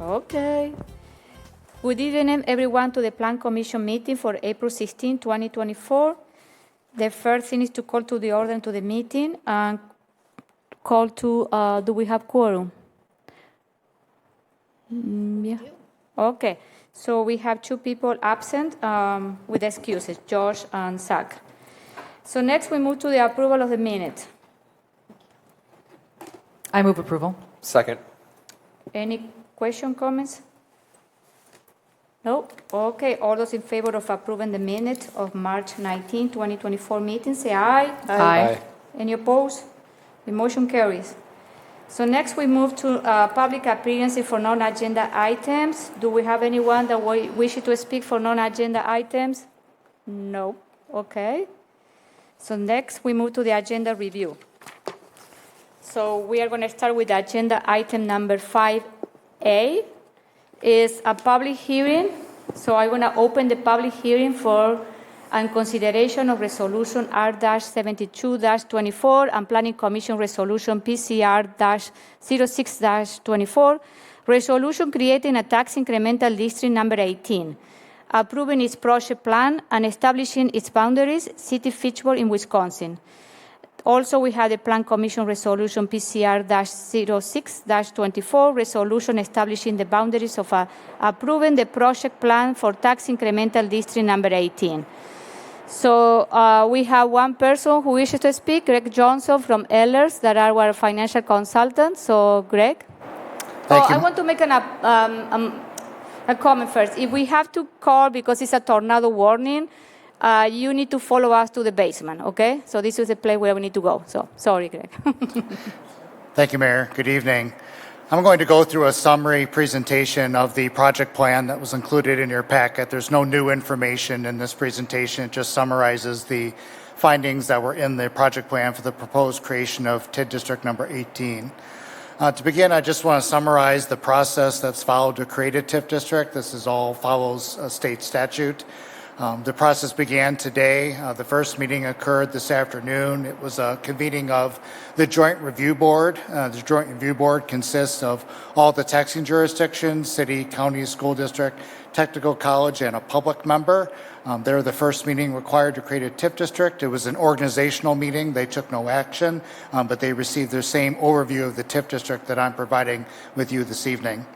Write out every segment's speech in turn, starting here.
Okay. Good evening, everyone, to the Plan Commission meeting for April 16, 2024. The first thing is to call to the order to the meeting and call to, do we have quorum? Yeah. Okay. So we have two people absent with excuses, George and Zach. So next we move to the approval of the minutes. I move approval. Second. Any question, comments? No? Okay. All those in favor of approving the minutes of March 19, 2024 meeting, say aye. Aye. Any opposed? The motion carries. So next we move to public appearances for non-agenda items. Do we have anyone that wishes to speak for non-agenda items? No. Okay. So next we move to the agenda review. So we are going to start with agenda item number 5A. Is a public hearing. So I'm going to open the public hearing for and consideration of Resolution R-72-24 and Planning Commission Resolution PCR-06-24, resolution creating a tax incremental district number 18, approving its project plan and establishing its boundaries, City Fitchburg in Wisconsin. Also, we have the Plan Commission Resolution PCR-06-24, resolution establishing the boundaries of approving the project plan for tax incremental district number 18. So we have one person who wishes to speak, Greg Johnson from Ehlers, that are our financial consultants. So, Greg? Thank you. I want to make a comment first. If we have to call because it's a tornado warning, you need to follow us to the basement, okay? So this is the place where we need to go. So, sorry, Greg. Thank you, Mayor. Good evening. I'm going to go through a summary presentation of the project plan that was included in your packet. There's no new information in this presentation. It just summarizes the findings that were in the project plan for the proposed creation of TID District number 18. To begin, I just want to summarize the process that's followed to create a TIF district. This is all follows a state statute. The process began today. The first meeting occurred this afternoon. It was a convening of the Joint Review Board. The Joint Review Board consists of all the taxing jurisdictions, city, county, school district, technical college, and a public member. They're the first meeting required to create a TIF district. It was an organizational meeting. They took no action, but they received their same overview of the TIF district that I'm providing with you this evening.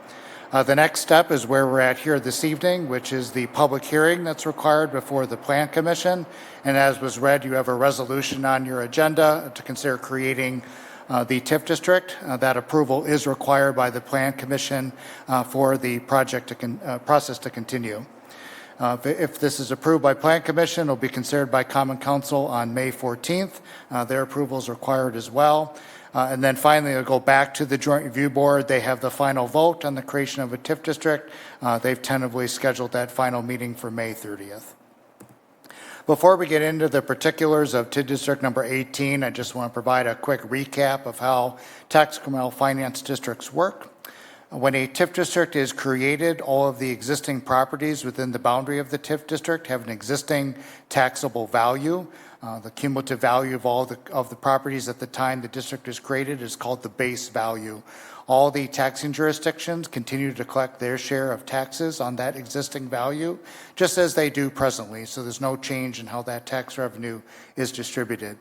The next step is where we're at here this evening, which is the public hearing that's required before the Plan Commission. And as was read, you have a resolution on your agenda to consider creating the TIF district. That approval is required by the Plan Commission for the project process to continue. If this is approved by Plan Commission, it will be considered by Common Council on May 14th. Their approval is required as well. And then finally, it'll go back to the Joint Review Board. They have the final vote on the creation of a TIF district. They've tentatively scheduled that final meeting for May 30th. Before we get into the particulars of TID District number 18, I just want to provide a quick recap of how tax incremental finance districts work. When a TIF district is created, all of the existing properties within the boundary of the TIF district have an existing taxable value. The cumulative value of all of the properties at the time the district is created is called the base value. All the taxing jurisdictions continue to collect their share of taxes on that existing value, just as they do presently. So there's no change in how that tax revenue is distributed.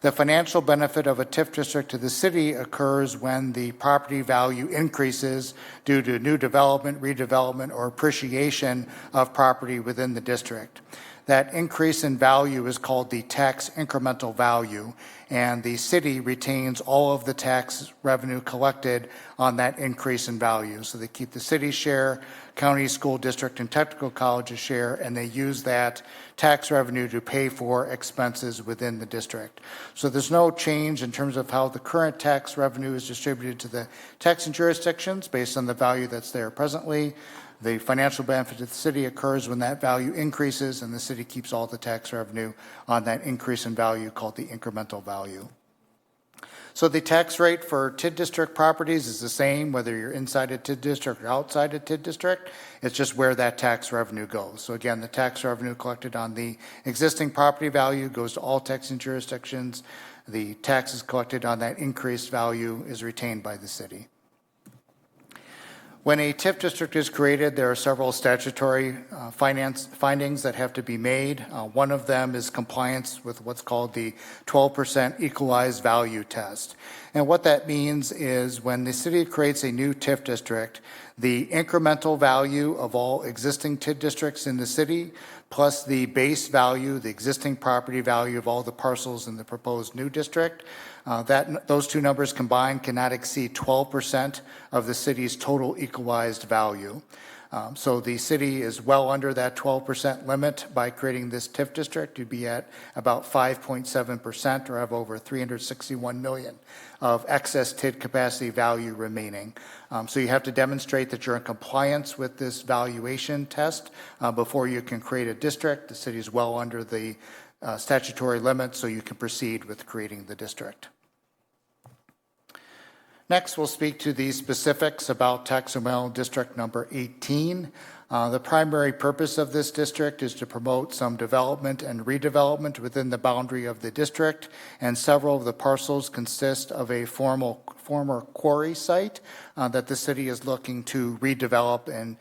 The financial benefit of a TIF district to the city occurs when the property value increases due to new development, redevelopment, or appreciation of property within the district. That increase in value is called the tax incremental value, and the city retains all of the tax revenue collected on that increase in value. So they keep the city's share, county, school district, and technical college's share, and they use that tax revenue to pay for expenses within the district. So there's no change in terms of how the current tax revenue is distributed to the taxing jurisdictions based on the value that's there presently. The financial benefit to the city occurs when that value increases and the city keeps all the tax revenue on that increase in value called the incremental value. So the tax rate for TID district properties is the same whether you're inside a TID district or outside a TID district. It's just where that tax revenue goes. So again, the tax revenue collected on the existing property value goes to all taxing jurisdictions. The taxes collected on that increased value is retained by the city. When a TIF district is created, there are several statutory findings that have to be made. One of them is compliance with what's called the 12% equalized value test. And what that means is when the city creates a new TIF district, the incremental value of all existing TIF districts in the city, plus the base value, the existing property value of all the parcels in the proposed new district, those two numbers combined cannot exceed 12% of the city's total equalized value. So the city is well under that 12% limit by creating this TIF district. You'd be at about 5.7% or have over 361 million of excess TID capacity value remaining. So you have to demonstrate that you're in compliance with this valuation test before you can create a district. The city is well under the statutory limit, so you can proceed with creating the district. Next, we'll speak to the specifics about tax amount district number 18. The primary purpose of this district is to promote some development and redevelopment within the boundary of the district, and several of the parcels consist of a former quarry site that the city is looking to redevelop and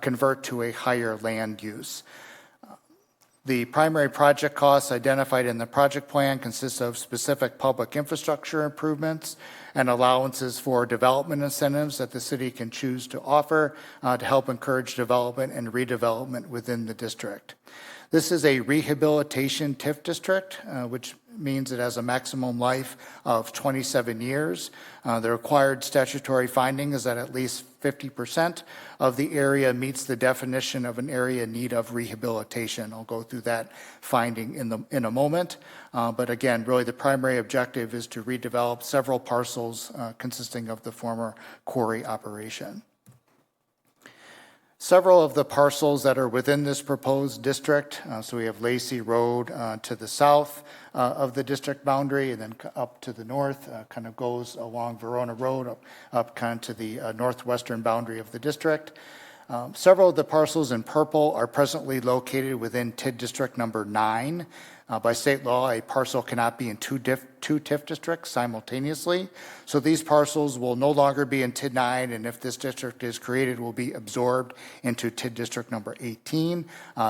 convert to a higher land use. The primary project costs identified in the project plan consists of specific public infrastructure improvements and allowances for development incentives that the city can choose to offer to help encourage development and redevelopment within the district. This is a rehabilitation TIF district, which means it has a maximum life of 27 years. The required statutory finding is that at least 50% of the area meets the definition of an area in need of rehabilitation. I'll go through that finding in a moment. But again, really the primary objective is to redevelop several parcels consisting of the former quarry operation. Several of the parcels that are within this proposed district, so we have Lacey Road to the south of the district boundary, and then up to the north, kind of goes along Verona Road up kind of to the northwestern boundary of the district. Several of the parcels in purple are presently located within TID district number 9. By state law, a parcel cannot be in two TIF districts simultaneously. So these parcels will no longer be in TID 9, and if this district is created, will be absorbed into TID district number 18,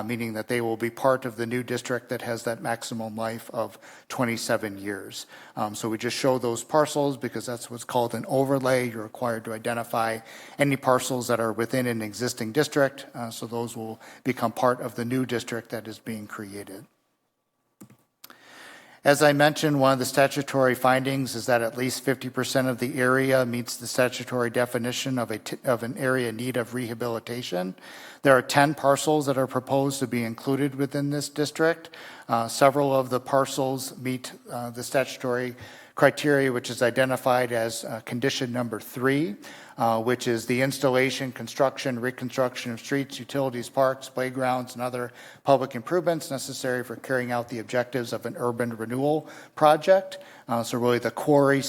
meaning that they will be part of the new district that has that maximum life of 27 years. So we just show those parcels because that's what's called an overlay. You're required to identify any parcels that are within an existing district, so those will become part of the new district that is being created. As I mentioned, one of the statutory findings is that at least 50% of the area meets the statutory definition of an area in need of rehabilitation. There are 10 parcels that are proposed to be included within this district. Several of the parcels meet the statutory criteria, which is identified as condition number 3, which is the installation, construction, reconstruction of streets, utilities, parks, playgrounds, and other public improvements necessary for carrying out the objectives of an urban renewal project. So really the quarry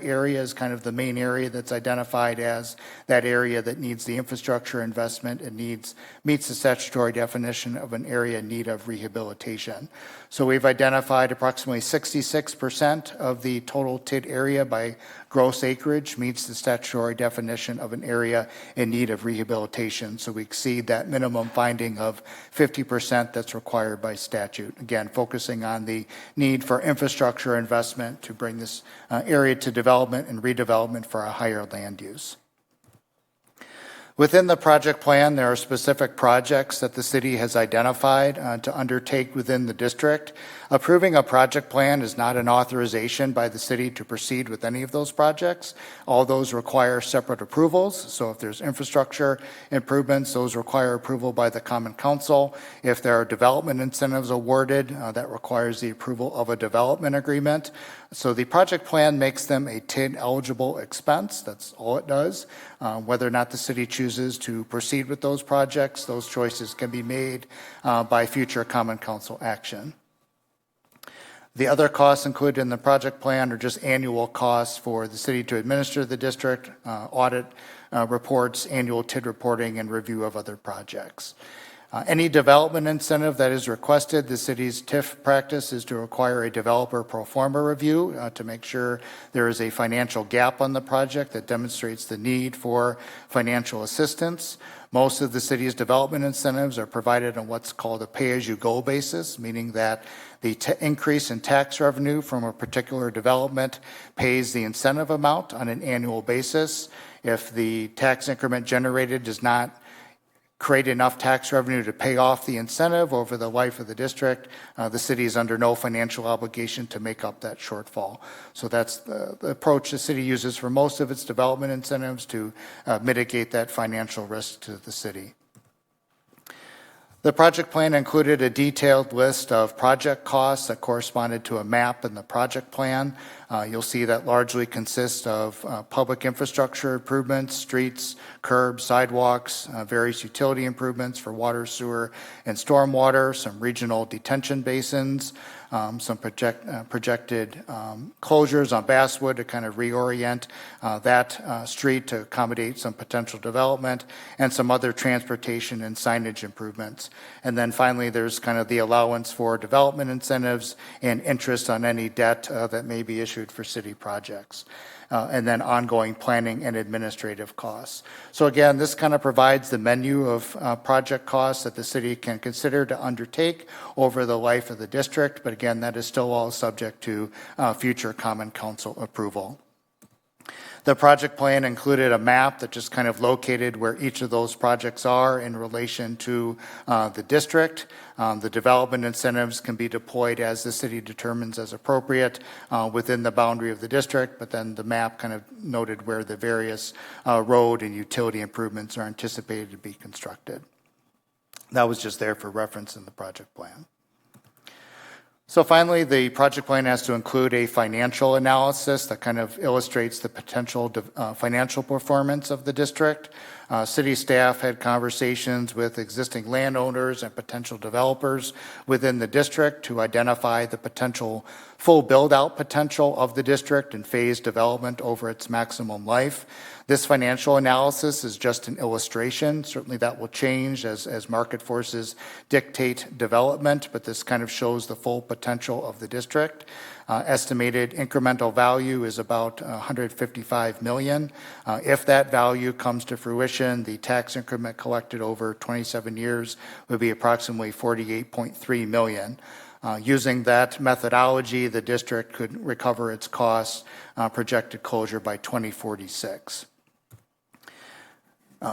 area is kind of the main area that's identified as that area that needs the infrastructure investment and meets the statutory definition of an area in need of rehabilitation. So we've identified approximately 66% of the total TID area by gross acreage meets the statutory definition of an area in need of rehabilitation. So we exceed that minimum finding of 50% that's required by statute. Again, focusing on the need for infrastructure investment to bring this area to development and redevelopment for a higher land use. Within the project plan, there are specific projects that the city has identified to undertake within the district. Approving a project plan is not an authorization by the city to proceed with any of those projects. All those require separate approvals. So if there's infrastructure improvements, those require approval by the Common Council. If there are development incentives awarded, that requires the approval of a development agreement. So the project plan makes them a TID eligible expense. That's all it does. Whether or not the city chooses to proceed with those projects, those choices can be made by future Common Council action. The other costs included in the project plan are just annual costs for the city to administer the district, audit reports, annual TID reporting, and review of other projects. Any development incentive that is requested, the city's TIF practice is to require a developer pro forma review to make sure there is a financial gap on the project that demonstrates the need for financial assistance. Most of the city's development incentives are provided on what's called a pay-as-you-go basis, meaning that the increase in tax revenue from a particular development pays the incentive amount on an annual basis. If the tax increment generated does not create enough tax revenue to pay off the incentive over the life of the district, the city is under no financial obligation to make up that shortfall. So that's the approach the city uses for most of its development incentives to mitigate that financial risk to the city. The project plan included a detailed list of project costs that corresponded to a map in the project plan. You'll see that largely consists of public infrastructure improvements, streets, curbs, sidewalks, various utility improvements for water, sewer, and stormwater, some regional detention basins, some projected closures on Basswood to kind of reorient that street to accommodate some potential development, and some other transportation and signage improvements. And then finally, there's kind of the allowance for development incentives and interest on any debt that may be issued for city projects. And then ongoing planning and administrative costs. So again, this kind of provides the menu of project costs that the city can consider to undertake over the life of the district, but again, that is still all subject to future Common Council approval. The project plan included a map that just kind of located where each of those projects are in relation to the district. The development incentives can be deployed as the city determines as appropriate within the boundary of the district, but then the map kind of noted where the various road and utility improvements are anticipated to be constructed. That was just there for reference in the project plan. So finally, the project plan has to include a financial analysis that kind of illustrates the potential financial performance of the district. City staff had conversations with existing landowners and potential developers within the district to identify the potential full build-out potential of the district and phased development over its maximum life. This financial analysis is just an illustration. Certainly that will change as market forces dictate development, but this kind of shows the full potential of the district. Estimated incremental value is about $155 million. If that value comes to fruition, the tax increment collected over 27 years would be approximately $48.3 million. Using that methodology, the district could recover its costs projected closure by 2046.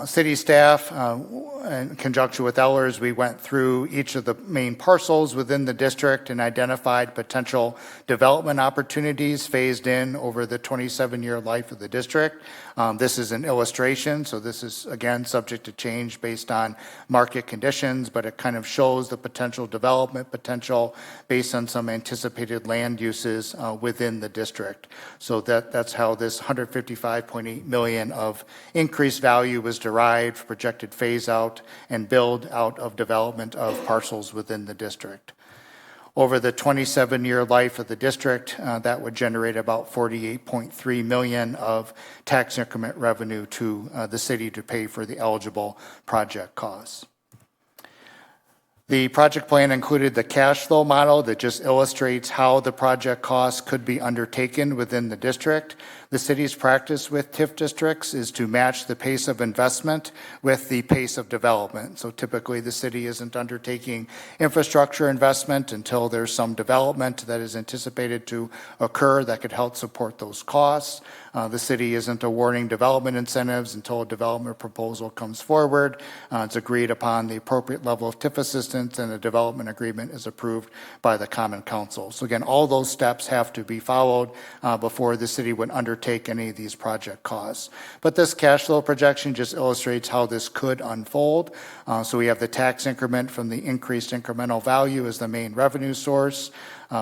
City staff, in conjunction with Ellers, we went through each of the main parcels within the district and identified potential development opportunities phased in over the 27-year life of the district. This is an illustration, so this is, again, subject to change based on market conditions, but it kind of shows the potential development potential based on some anticipated land uses within the district. So that's how this $155.8 million of increased value was derived, projected phase out and build out of development of parcels within the district. Over the 27-year life of the district, that would generate about $48.3 million of tax increment revenue to the city to pay for the eligible project costs. The project plan included the cash flow model that just illustrates how the project costs could be undertaken within the district. The city's practice with TIF districts is to match the pace of investment with the pace of development. So typically the city isn't undertaking infrastructure investment until there's some development that is anticipated to occur that could help support those costs. The city isn't awarding development incentives until a development proposal comes forward. It's agreed upon the appropriate level of TIF assistance and a development agreement is approved by the Common Council. So again, all those steps have to be followed before the city would undertake any of these project costs. But this cash flow projection just illustrates how this could unfold. So we have the tax increment from the increased incremental value as the main revenue source.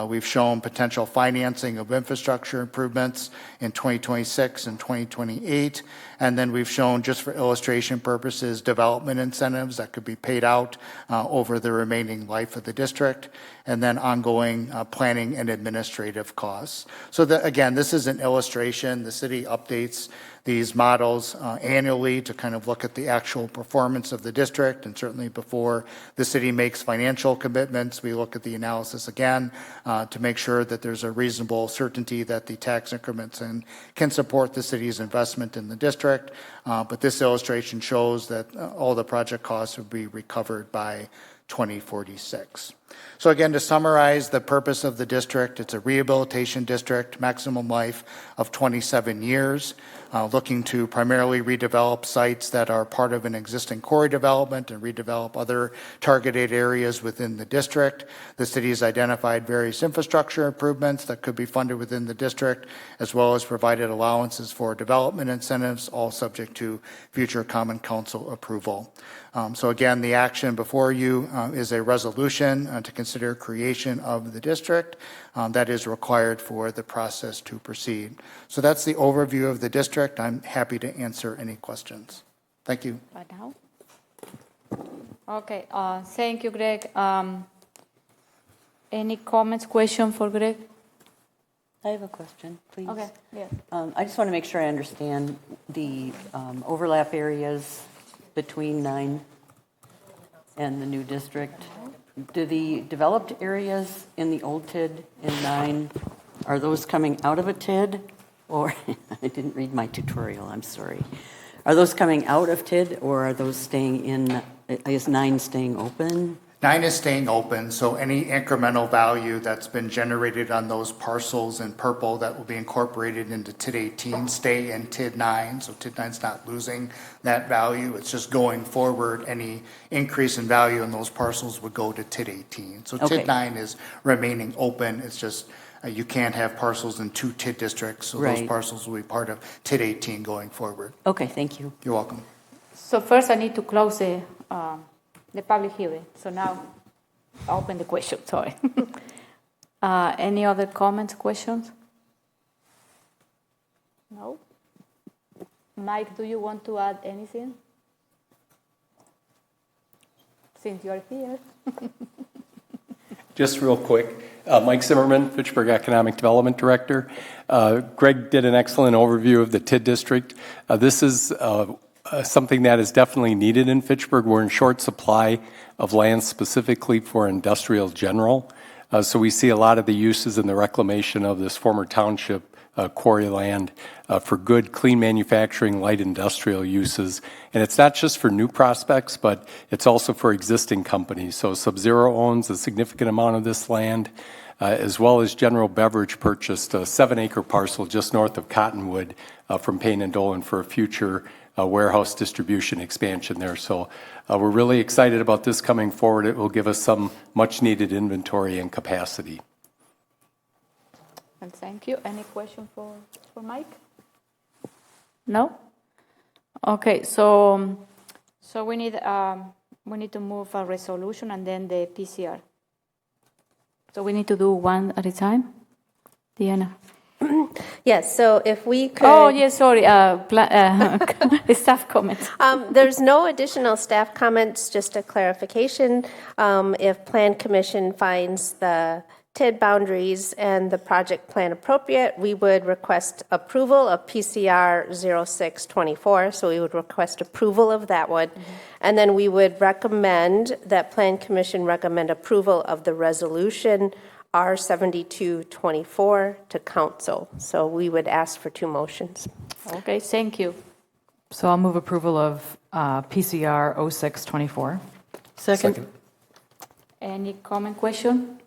We've shown potential financing of infrastructure improvements in 2026 and 2028. And then we've shown, just for illustration purposes, development incentives that could be paid out over the remaining life of the district. and then ongoing planning and administrative costs. So again, this is an illustration. The city updates these models annually to kind of look at the actual performance of the district, and certainly before the city makes financial commitments, we look at the analysis again to make sure that there's a reasonable certainty that the tax increments can support the city's investment in the district. But this illustration shows that all the project costs will be recovered by 2046. So again, to summarize the purpose of the district, it's a rehabilitation district, maximum life of 27 years, looking to primarily redevelop sites that are part of an existing quarry development and redevelop other targeted areas within the district. The city has identified various infrastructure improvements that could be funded within the district, as well as provided allowances for development incentives, all subject to future Common Council approval. So again, the action before you is a resolution to consider creation of the district that is required for the process to proceed. So that's the overview of the district. I'm happy to answer any questions. Thank you. Right now? Okay, thank you, Greg. Any comments, question for Greg? I have a question, please. Okay, yeah. I just want to make sure I understand the overlap areas between 9 and the new district. Do the developed areas in the old TID in 9, are those coming out of a TID? Or, I didn't read my tutorial, I'm sorry. Are those coming out of TID, or are those staying in, is 9 staying open? 9 is staying open, so any incremental value that's been generated on those parcels in purple that will be incorporated into TID 18 stay in TID 9, so TID 9's not losing that value. It's just going forward, any increase in value in those parcels would go to TID 18. So Okay. TID 9 is remaining open, it's just you can't have parcels in 2 TID districts, so those Right. parcels will be part of TID 18 going forward. Okay, thank you. You're welcome. So first I need to close the public hearing. So now I'll open the question, sorry. Any other comments, questions? No? Mike, do you want to add anything? Since you're here. Just real quick, Mike Zimmerman, Fitchburg Economic Development Director. Greg did an excellent overview of the TID district. This is something that is definitely needed in Fitchburg. We're in short supply of land specifically for industrial general. So we see a lot of the uses in the reclamation of this former township quarry land for good, clean manufacturing, light industrial uses. And it's not just for new prospects, but it's also for existing companies. So Sub-Zero owns a significant amount of this land, as well as General Beverage purchased a 7-acre parcel just north of Cottonwood from Payne and Dolan for a future warehouse distribution expansion there. So we're really excited about this coming forward. It will give us some much-needed inventory and capacity. And thank you. Any question for Mike? No? Okay, so we need to move a resolution and then the PCR. So we need to do one at a time? Diana? Yes, so if we could... Oh, yes, sorry, staff comments. There's no additional staff comments, just a clarification. If Plan Commission finds the TID boundaries and the project plan appropriate, we would request approval of PCR 0624, so we would request approval of that one. And then we would recommend that Plan Commission recommend approval of the resolution R7224 to council. So we would ask for 2 motions. Okay, thank you. So I'll move approval of PCR 0624. Second. Any comment, question?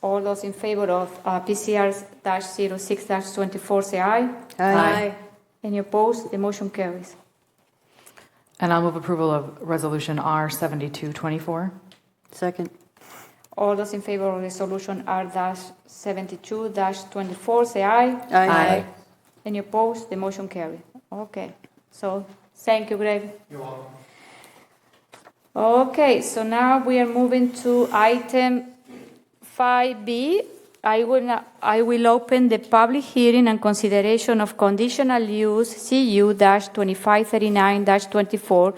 All those in favor of PCR-06-24 say aye. Aye. Any opposed? The motion carries. And I'll move approval of resolution R7224. Second. All those in favor of resolution R-72-24 say aye. Aye. Any opposed? The motion carries. Okay. So thank you, Greg. You're welcome. Okay, so now we are moving to item 5B. I will open the public hearing and consideration of conditional use CU-2539-24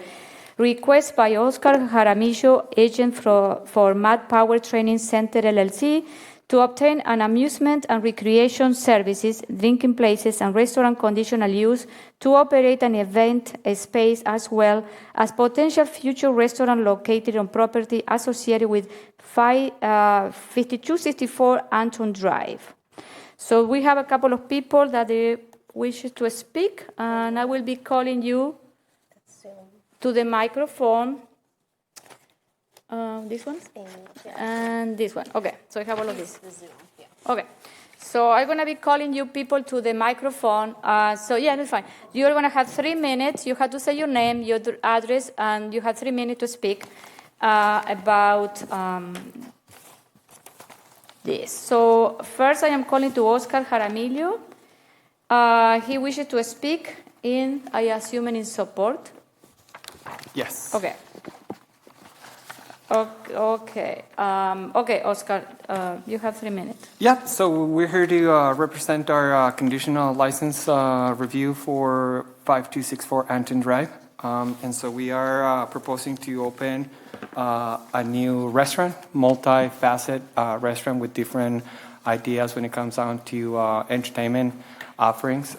Request by Oscar Jaramillo, agent for Mad Power Training Center LLC, to obtain an amusement and recreation services, drinking places, and restaurant conditional use to operate an event space as well as potential future restaurant located on property associated with 5264 Anton Drive. So we have a couple of people that they wish to speak, and I will be calling you to the microphone. This one? And this one. Okay, so I have all of this. Okay, so I'm going to be calling you people to the microphone. So yeah, that's fine. You're going to have 3 minutes. You have to say your name, your address, and you have 3 minutes to speak about this. So first I am calling to Oscar Jaramillo. He wishes to speak in, I assume, in support. Yes. Okay. Okay, Oscar, you have 3 minutes. Yeah, so we're here to represent our conditional license review for 5264 Anton Drive. And so we are proposing to open a new restaurant, multi-facet restaurant with different ideas when it comes down to entertainment offerings.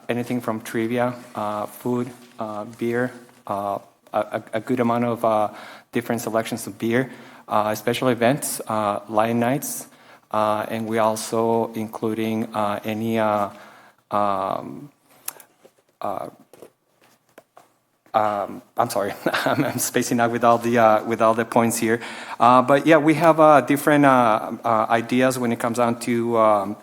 Anything from trivia, food, beer, a good amount of different selections of beer, special events, lion nights, and we also including any I'm sorry, I'm spacing out with all the points here, but yeah, we have different ideas when it comes down to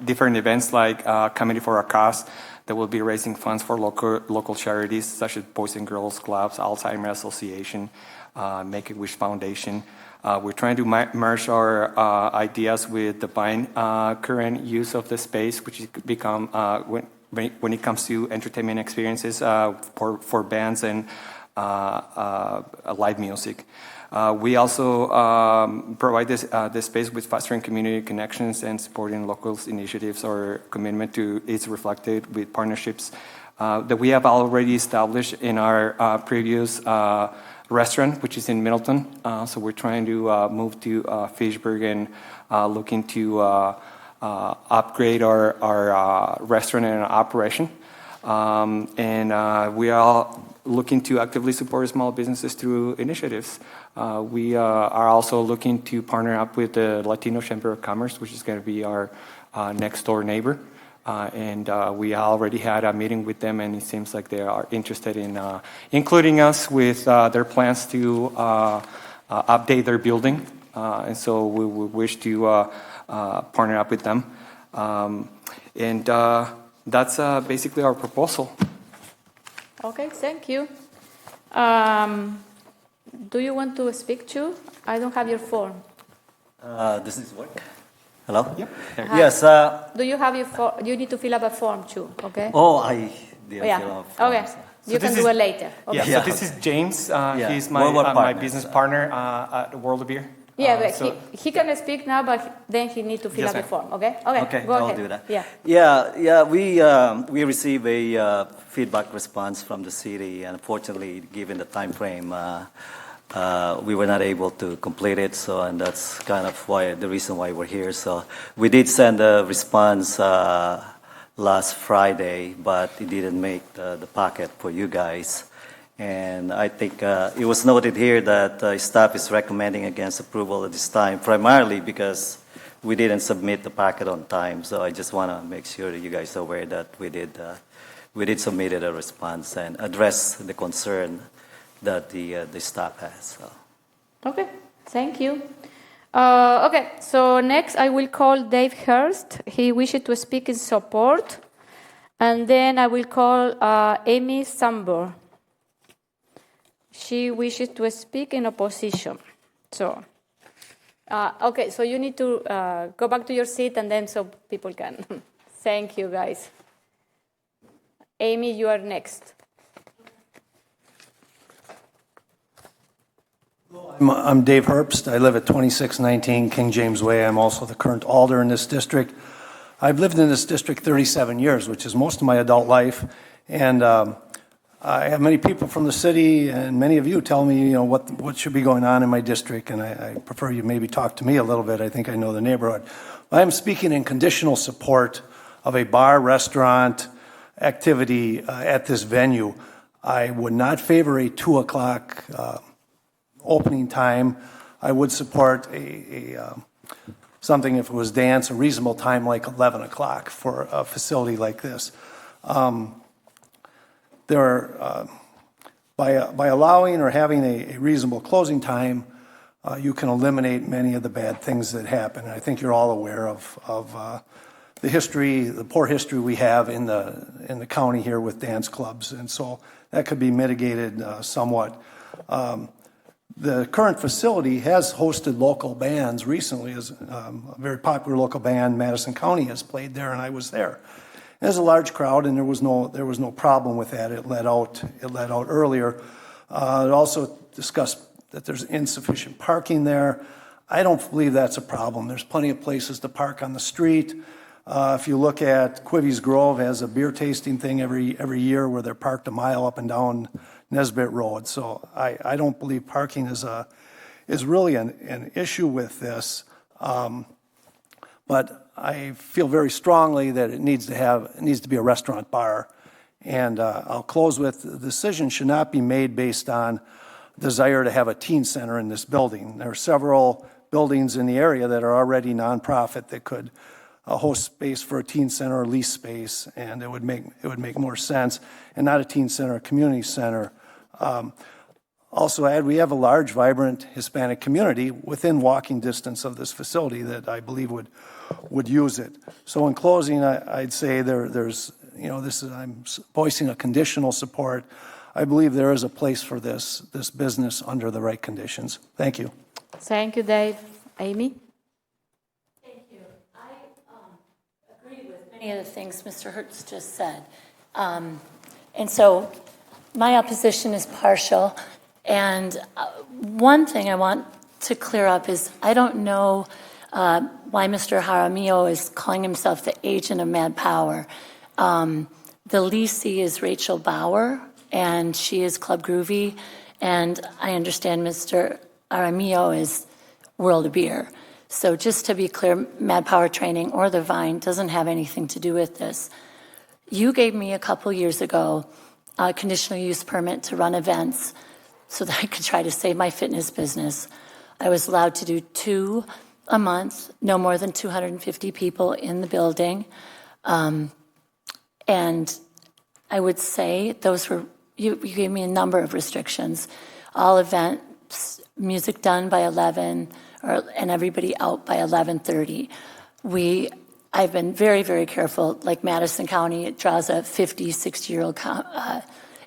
different events like Comedy for a Cause that will be raising funds for local charities such as Boys and Girls Clubs, Alzheimer's Association, Make-A-Wish Foundation. We're trying to merge our ideas with the current use of the space, which has become when it comes to entertainment experiences for bands and live music. We also provide this space with fostering community connections and supporting local initiatives. Our commitment to is reflected with partnerships that we have already established in our previous restaurant, which is in Middleton. So we're trying to move to Fitchburg and looking to upgrade our restaurant and operation. And we are looking to actively support small businesses through initiatives. We are also looking to partner up with the Latino Chamber of Commerce, which is going to be our next door neighbor. And we already had a meeting with them, and it seems like they are interested in including us with their plans to update their building. And so we wish to partner up with them. And that's basically our proposal. Okay, thank you. Do you want to speak too? I don't have your form. This is work. Hello? Yep. Yes. Do you have your form? You need to fill up a form too, okay? Oh, I didn't Yeah. fill out Okay. forms. You can do it later. Okay. Yeah, Yeah. so this is James. Yeah. He's We're my partners. business partner at World of Beer. Yeah, but So- he can speak now, but then he needs to fill Yes, up the ma'am. form, okay? Okay, Okay, go I'll ahead. do that. Yeah. Yeah. We received a feedback response from the city. Unfortunately, given the time frame, we were not able to complete it. So, and that's kind of the reason why we're here. So, we did send a response last Friday, but it didn't make the packet for you guys. And I think it was noted here that staff is recommending against approval at this time, primarily because we didn't submit the packet on time. So I just want to make sure that you guys are aware that we did submit a response and address the concern that the staff has. So. Okay, thank you. Okay, so next I will call Dave Hurst. He wishes to speak in support. And then I will call Amy Sambor. She wishes to speak in opposition. So, okay, so you need to go back to your seat and then so people can. Thank you, guys. Amy, you are next. I'm Dave Herbst. I live at 2619 King James Way. I'm also the current alder in this district. I've lived in this district 37 years, which is most of my adult life. And I have many people from the city and many of you tell me, what should be going on in my district, and I prefer you maybe talk to me a little bit. I think I know the neighborhood. I am speaking in conditional support of a bar, restaurant activity at this venue. I would not favor a 2 o'clock opening time. I would support something if it was dance, a reasonable time like 11 o'clock for a facility like this. By allowing or having a reasonable closing time, you can eliminate many of the bad things that happen. And I think you're all aware of the history, the poor history we have in the county here with dance clubs, and so that could be mitigated somewhat. The current facility has hosted local bands recently. As a very popular local band, Madison County, has played there, and I was there. There's a large crowd, and there was no problem with that. It let out earlier. It also discussed that there's insufficient parking there. I don't believe that's a problem. There's plenty of places to park on the street. If you look at Quivy's Grove, has a beer tasting thing every year where they're parked a mile up and down Nesbitt Road. So I don't believe parking is really an issue with this. But I feel very strongly that it needs to be a restaurant bar. And I'll close with, the decision should not be made based on desire to have a teen center in this building. There are several buildings in the area that are already nonprofit that could host space for a teen center or lease space, and it would make more sense, and not a teen center, a community center. Also add, we have a large, vibrant Hispanic community within walking distance of this facility that I believe would use it. So in closing, I'd say I'm voicing a conditional support. I believe there is a place for this business under the right conditions. Thank you. Thank you, Dave. Amy? Thank you. I agree with many of the things Mr. Hertz just said. And so my opposition is partial. And one thing I want to clear up is I don't know why Mr. Jaramillo is calling himself the agent of Mad Power. The leasee is Rachel Bauer, and she is Club Groovy. And I understand Mr. Jaramillo is World of Beer. So just to be clear, Mad Power Training or the Vine doesn't have anything to do with this. You gave me a couple years ago a conditional use permit to run events so that I could try to save my fitness business. I was allowed to do 2 a month, no more than 250 people in the building. And I would say those were, you gave me a number of restrictions. All events, music done by 11, and everybody out by 11:30. I've been very, very careful. Like Madison County, it draws a 50, 60-year-old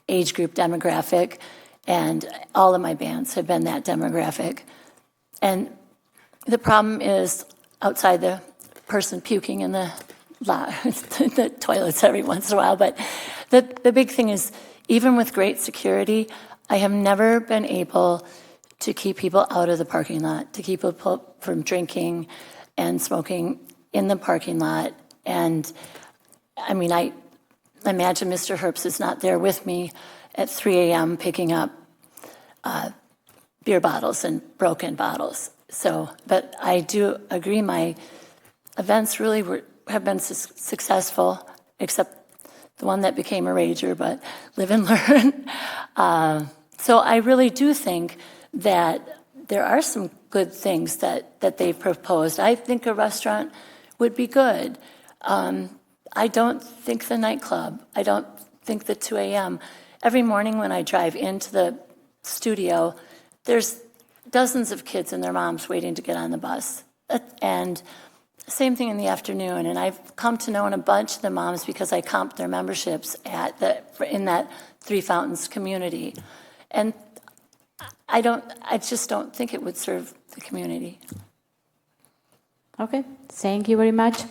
age group demographic, and all of my bands have been that demographic. And the problem is outside the person puking in the toilets every once in a while. But the big thing is, even with great security, I have never been able to keep people out of the parking lot, to keep people from drinking and smoking in the parking lot. And I mean, I imagine Mr. Herbst is not there with me at 3 a.m. picking up beer bottles and broken bottles. So, but I do agree my events really have been successful, except the one that became a rager, but live and learn. So I really do think that there are some good things that they've proposed. I think a restaurant would be good. I don't think the nightclub. I don't think the 2 a.m. Every morning when I drive into the studio, there's dozens of kids and their moms waiting to get on the bus. And same thing in the afternoon. And I've come to know a bunch of the moms because I comped their memberships in that Three Fountains community. And I just don't think it would serve the community. Okay, thank you very much.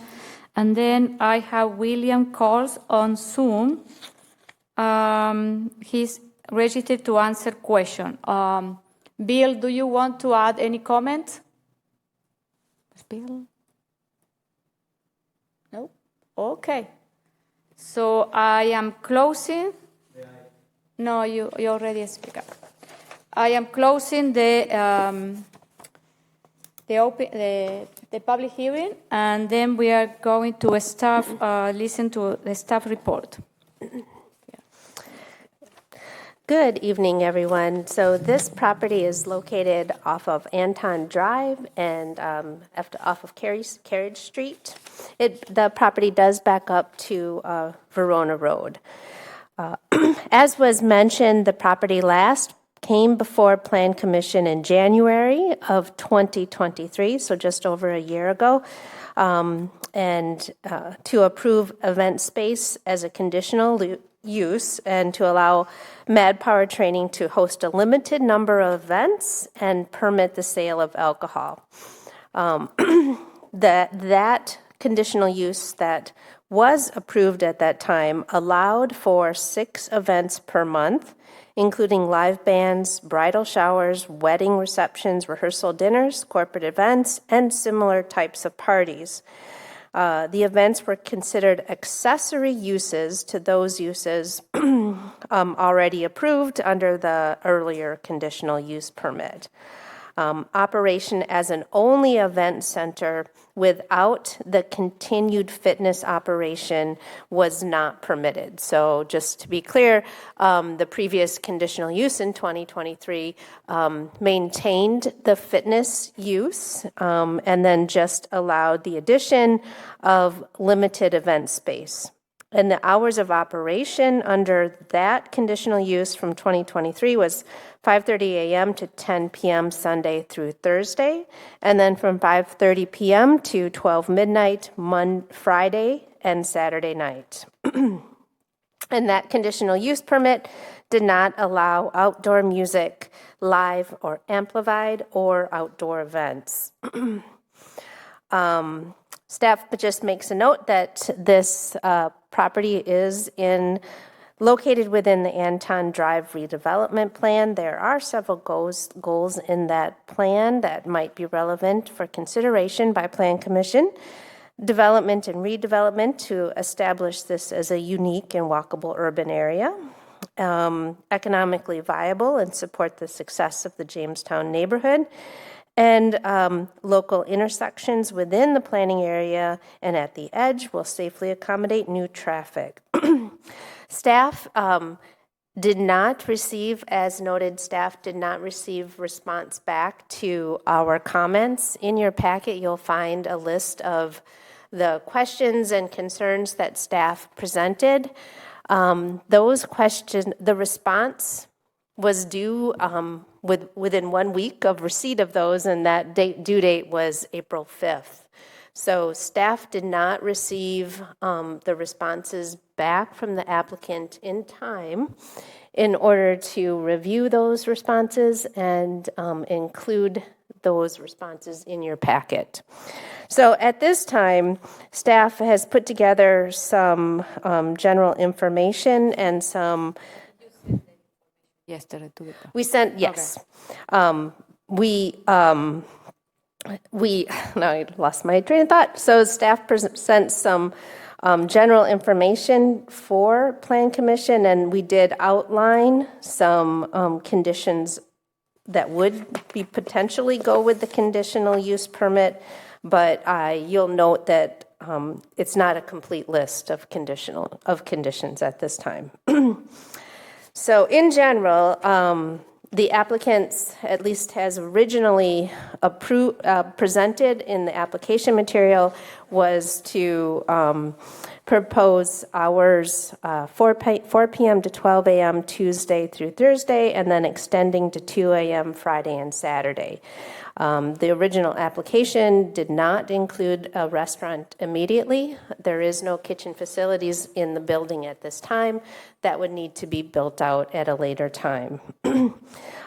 And then I have William Calls on Zoom. He's registered to answer question. Bill, do you want to add any comment? Bill? No? Okay. So I am closing. No, you already speak up. I am closing the public hearing, and then we are going to listen to the staff report. Good evening, everyone. So this property is located off of Anton Drive and off of Carriage Street. The property does back up to Verona Road. As was mentioned, the property last came before Plan Commission in January of 2023, so just over a year ago, and to approve event space as a conditional use and to allow Mad Power Training to host a limited number of events and permit the sale of alcohol. That conditional use that was approved at that time allowed for 6 events per month, including live bands, bridal showers, wedding receptions, rehearsal dinners, corporate events, and similar types of parties. The events were considered accessory uses to those uses already approved under the earlier conditional use permit. Operation as an only event center without the continued fitness operation was not permitted. So just to be clear, the previous conditional use in 2023 maintained the fitness use and then just allowed the addition of limited event space. And the hours of operation under that conditional use from 2023 was 5:30 a.m. to 10 p.m. Sunday through Thursday, and then from 5:30 p.m. to 12 midnight Friday and Saturday night. And that conditional use permit did not allow outdoor music, live or amplified, or outdoor events. Staff just makes a note that this property is located within the Anton Drive redevelopment plan. There are several goals in that plan that might be relevant for consideration by Plan Commission. Development and redevelopment to establish this as a unique and walkable urban area. Economically viable and support the success of the Jamestown neighborhood. And local intersections within the planning area and at the edge will safely accommodate new traffic. Staff did not receive, as noted, staff did not receive response back to our comments. In your packet, you'll find a list of the questions and concerns that staff presented. Those questions, the response was due within 1 week of receipt of those, and that due date was April 5th. So staff did not receive the responses back from the applicant in time in order to review those responses and include those responses in your packet. So at this time, staff has put together some general information and some Yesterday. we sent, yes. Okay. Now I lost my train of thought. So staff sent some general information for Plan Commission, and we did outline some conditions that would be potentially go with the conditional use permit, but you'll note that it's not a complete list of conditions at this time. So in general, the applicants, at least as originally presented in the application material, was to propose hours 4 p.m. to 12 a.m. Tuesday through Thursday, and then extending to 2 a.m. Friday and Saturday. The original application did not include a restaurant immediately. There is no kitchen facilities in the building at this time. That would need to be built out at a later time.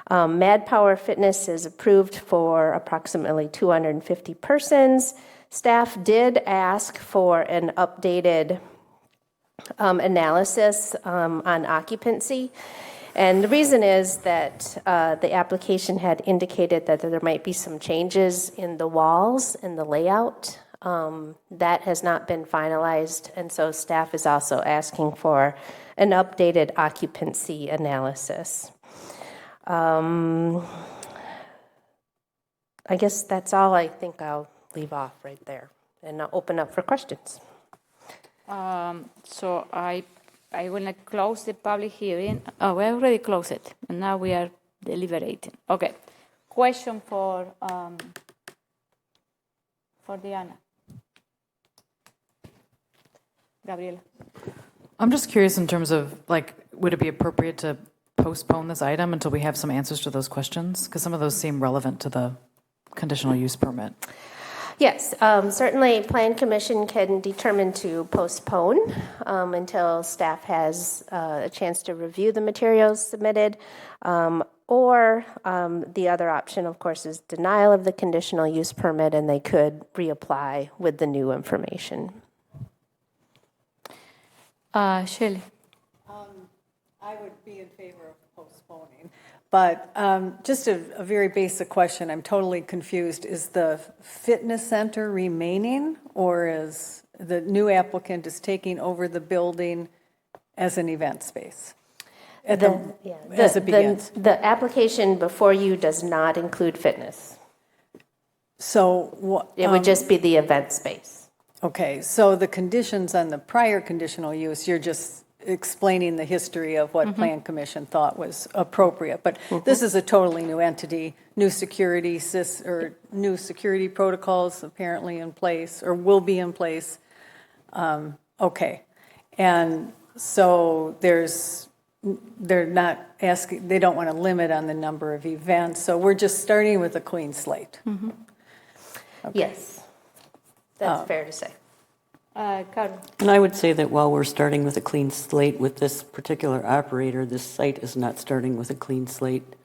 Mad Power Fitness is approved for approximately 250 persons. Staff did ask for an updated analysis on occupancy. And the reason is that the application had indicated that there might be some changes in the walls and the layout That has not been finalized, and so staff is also asking for an updated occupancy analysis. I guess that's all. I think I'll leave off right there and I'll open up for questions. So I want to close the public hearing. Oh, we already closed it, and now we are deliberating. Okay. Question for Diana. Gabriela. I'm just curious in terms of, like, would it be appropriate to postpone this item until we have some answers to those questions? Because some of those seem relevant to the conditional use permit. Yes, certainly Plan Commission can determine to postpone until staff has a chance to review the materials submitted. Or the other option, of course, is denial of the conditional use permit, and they could reapply with the new information. Shirley. I would be in favor of postponing. But just a very basic question. I'm totally confused. Is the fitness center remaining, or is the new applicant is taking over the building as an event space? As it begins. The application before you does not include fitness. So it would just be the event space. Okay, so the conditions on the prior conditional use, you're just explaining the history of what Plan Commission thought was appropriate. But this is a totally new entity, new security new security protocols apparently in place, or will be in place. Okay, and so they're not asking, they don't want to limit on the number of events. So we're just starting with a clean slate. Okay. Yes, that's fair to say. Carol. And I would say that while we're starting with a clean slate with this particular operator, this site is not starting with a clean slate.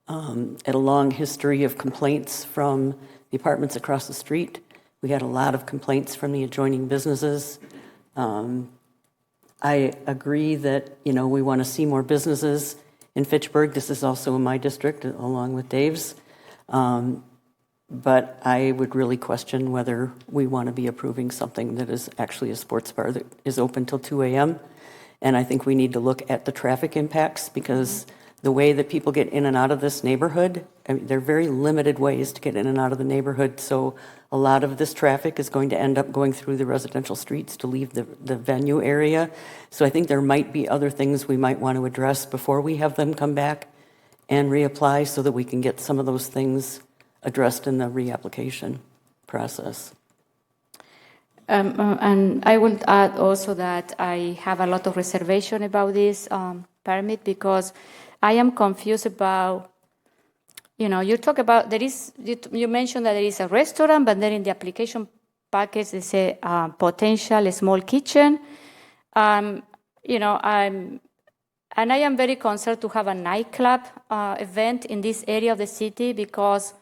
At a long history of complaints from the apartments across the street, we had a lot of complaints from the adjoining businesses. I agree that, we want to see more businesses in Fitchburg. This is also in my district, along with Dave's. But I would really question whether we want to be approving something that is actually a sports bar that is open till 2 a.m. And I think we need to look at the traffic impacts, because the way that people get in and out of this neighborhood, there are very limited ways to get in and out of the neighborhood. So a lot of this traffic is going to end up going through the residential streets to leave the venue area. So I think there might be other things we might want to address before we have them come back and reapply, so that we can get some of those things addressed in the reapplication process. And I will add also that I have a lot of reservation about this permit, because I am confused about, you talk about, you mentioned that there is a restaurant, but then in the application package they say potential small kitchen. And I am very concerned to have a nightclub event in this area of the city, because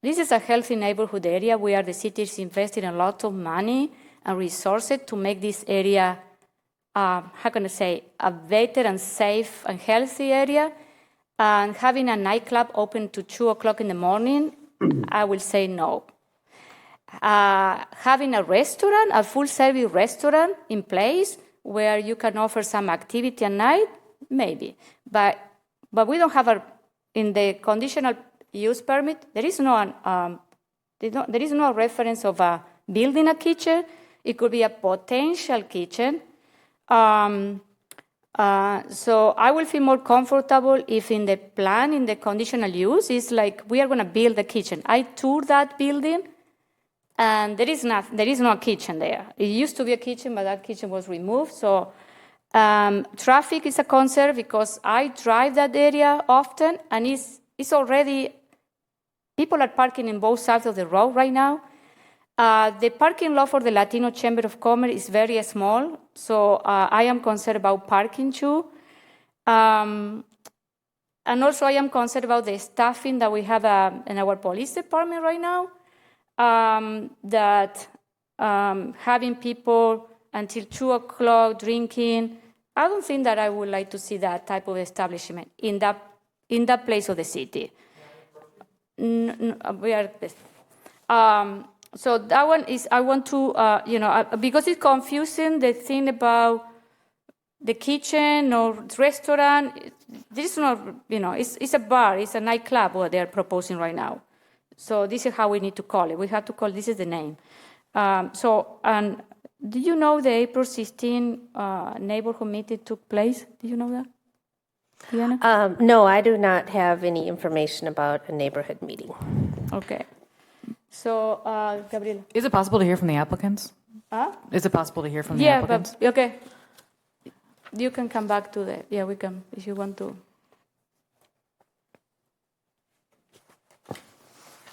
this is a healthy neighborhood area where the city is investing a lot of money and resources to make this area, a better and safe and healthy area. And having a nightclub open to 2 o'clock in the morning, I will say no. Having a restaurant, a full-service restaurant in place where you can offer some activity at night, maybe. But we don't have in the conditional use permit, there is no reference of building a kitchen. It could be a potential kitchen. So I will feel more comfortable if in the plan, in the conditional use, it's like we are going to build a kitchen. I toured that building, and there is no kitchen there. It used to be a kitchen, but that kitchen was removed. So traffic is a concern, because I drive that area often, and it's already, people are parking in both sides of the road right now. The parking lot for the Latino Chamber of Commerce is very small, so I am concerned about parking too. And also I am concerned about the staffing that we have in our police department right now, that having people until 2 o'clock drinking, I don't think that I would like to see that type of establishment in that place of the city. We are. So that one is, I want to, because it's confusing, the thing about the kitchen or restaurant, this is not, it's a bar, it's a nightclub what they're proposing right now. So this is how we need to call it. We have to call, this is the name. And do you know the April 16 neighborhood meeting took place? Do you know that, Diana? No, I do not have any information about a neighborhood meeting. Okay. So, Gabriela. Is it possible to hear from the applicants? Huh? Is it possible to hear from the Yeah, applicants? but, okay. You can come back to the, we can, if you want to.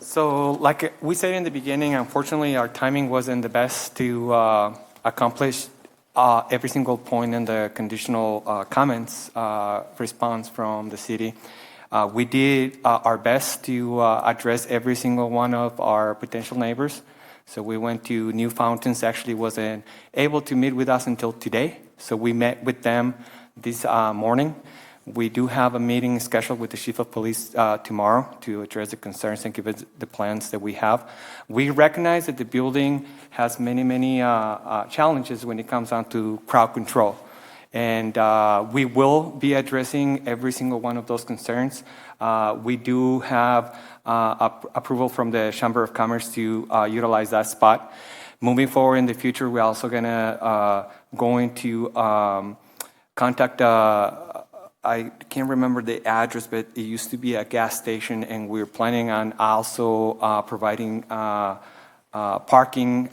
So like we said in the beginning, unfortunately, our timing wasn't the best to accomplish every single point in the conditional comments response from the city. We did our best to address every single one of our potential neighbors. So we went to New Fountains, actually wasn't able to meet with us until today. So we met with them this morning. We do have a meeting scheduled with the chief of police tomorrow to address the concerns and give us the plans that we have. We recognize that the building has many challenges when it comes down to crowd control. And we will be addressing every single one of those concerns. We do have approval from the Chamber of Commerce to utilize that spot. Moving forward in the future, we're also going to contact I can't remember the address, but it used to be a gas station, and we're planning on also providing parking,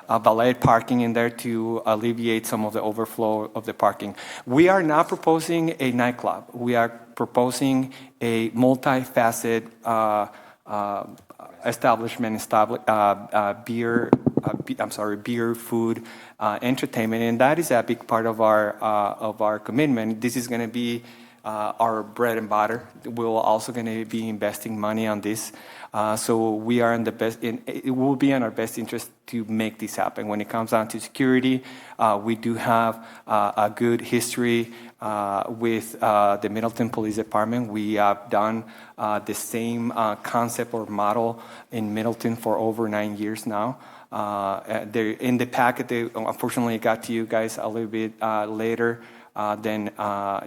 valet parking in there to alleviate some of the overflow of the parking. We are not proposing a nightclub. We are proposing a multifaceted establishment, beer, food, entertainment, and that is a big part of our commitment. This is going to be our bread and butter. We're also going to be investing money on this, so we are in the best. It will be in our best interest to make this happen. When it comes down to security, we do have a good history with the Middleton Police Department. We have done the same concept or model in Middleton for over 9 years now. In the packet, they unfortunately got to you guys a little bit later than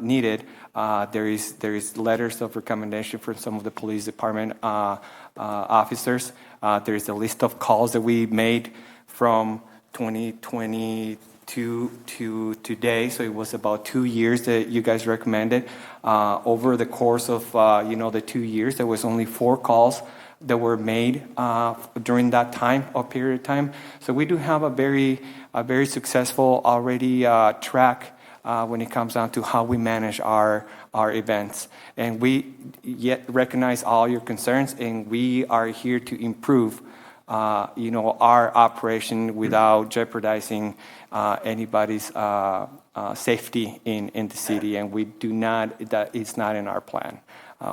needed. There is letters of recommendation from some of the police department officers. There is a list of calls that we made from 2022 to today. So it was about 2 years that you guys recommended. Over the course of the 2 years, there was only 4 calls that were made during that time or period of time. So we do have a very successful already track when it comes down to how we manage our events. And we yet recognize all your concerns, and we are here to improve our operation without jeopardizing anybody's safety in the city. And we do not, that is not in our plan.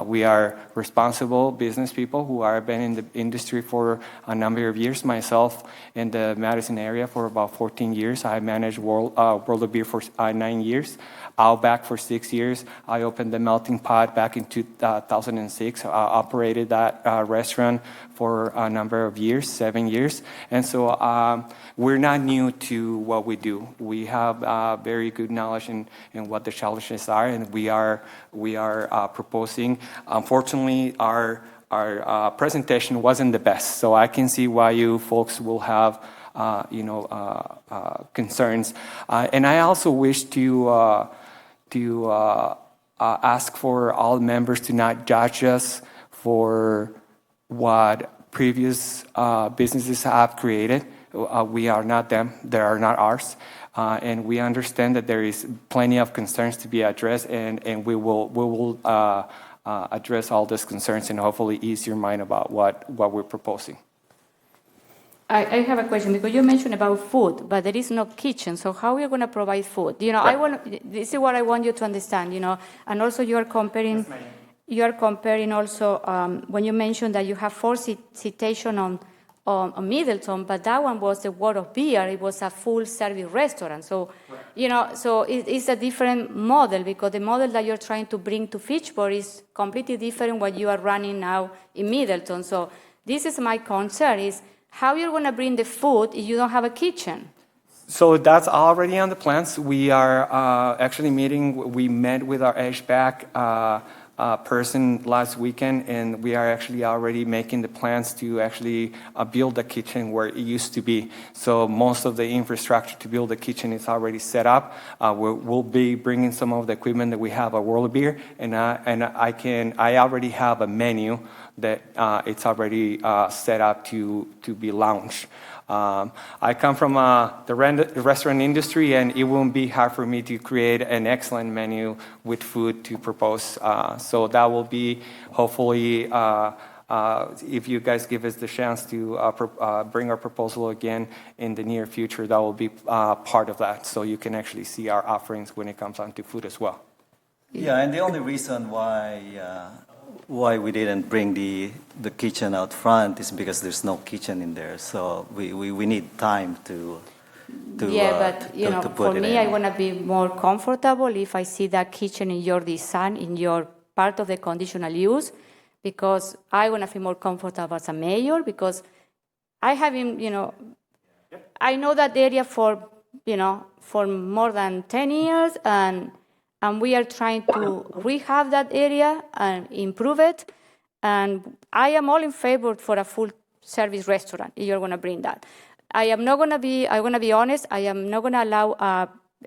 We are responsible business people who have been in the industry for a number of years. Myself in the Madison area for about 14 years. I managed World of Beer for 9 years. Outback for 6 years. I opened the Melting Pot back in 2006. I operated that restaurant for a number of years, 7 years. And so we're not new to what we do. We have very good knowledge in what the challenges are, and we are proposing. Unfortunately, our presentation wasn't the best, so I can see why you folks will have concerns. And I also wish to ask for all members to not judge us for what previous businesses have created. We are not them; they are not ours. And we understand that there is plenty of concerns to be addressed, and we will address all these concerns and hopefully ease your mind about what we're proposing. I have a question because you mentioned about food, but there is no kitchen. So how are you going to provide food? This is what I want you to understand. And also you are comparing. Yes, you are comparing also when you mentioned that you have 4 citations on Middleton, but that one was the World of Beer. It was a full-service restaurant. So, so it's a different model because the model that you're trying to bring to Fitchburg is completely different what you are running now in Middleton. So this is my concern is how you're going to bring the food if you don't have a kitchen? So that's already on the plans. We are actually meeting. We met with our HVAC person last weekend, and we are actually already making the plans to actually build a kitchen where it used to be. So most of the infrastructure to build the kitchen is already set up. We'll be bringing some of the equipment that we have at World Beer, and I already have a menu that it's already set up to be launched. I come from the restaurant industry, and it won't be hard for me to create an excellent menu with food to propose. So that will be hopefully, if you guys give us the chance to bring our proposal again in the near future, that will be part of that. So you can actually see our offerings when it comes on to food as well. Yeah, and the only reason why we didn't bring the kitchen out front is because there's no kitchen in there. So we need time to But you know, to put for it me, in. I want to be more comfortable if I see that kitchen in your design, in your part of the conditional use, because I want to feel more comfortable as a mayor, because I have him, I know that area for more than 10 years, and we are trying to rehab that area and improve it. And I am all in favor for a full service restaurant if you're going to bring that. I'm going to be honest, I am not going to allow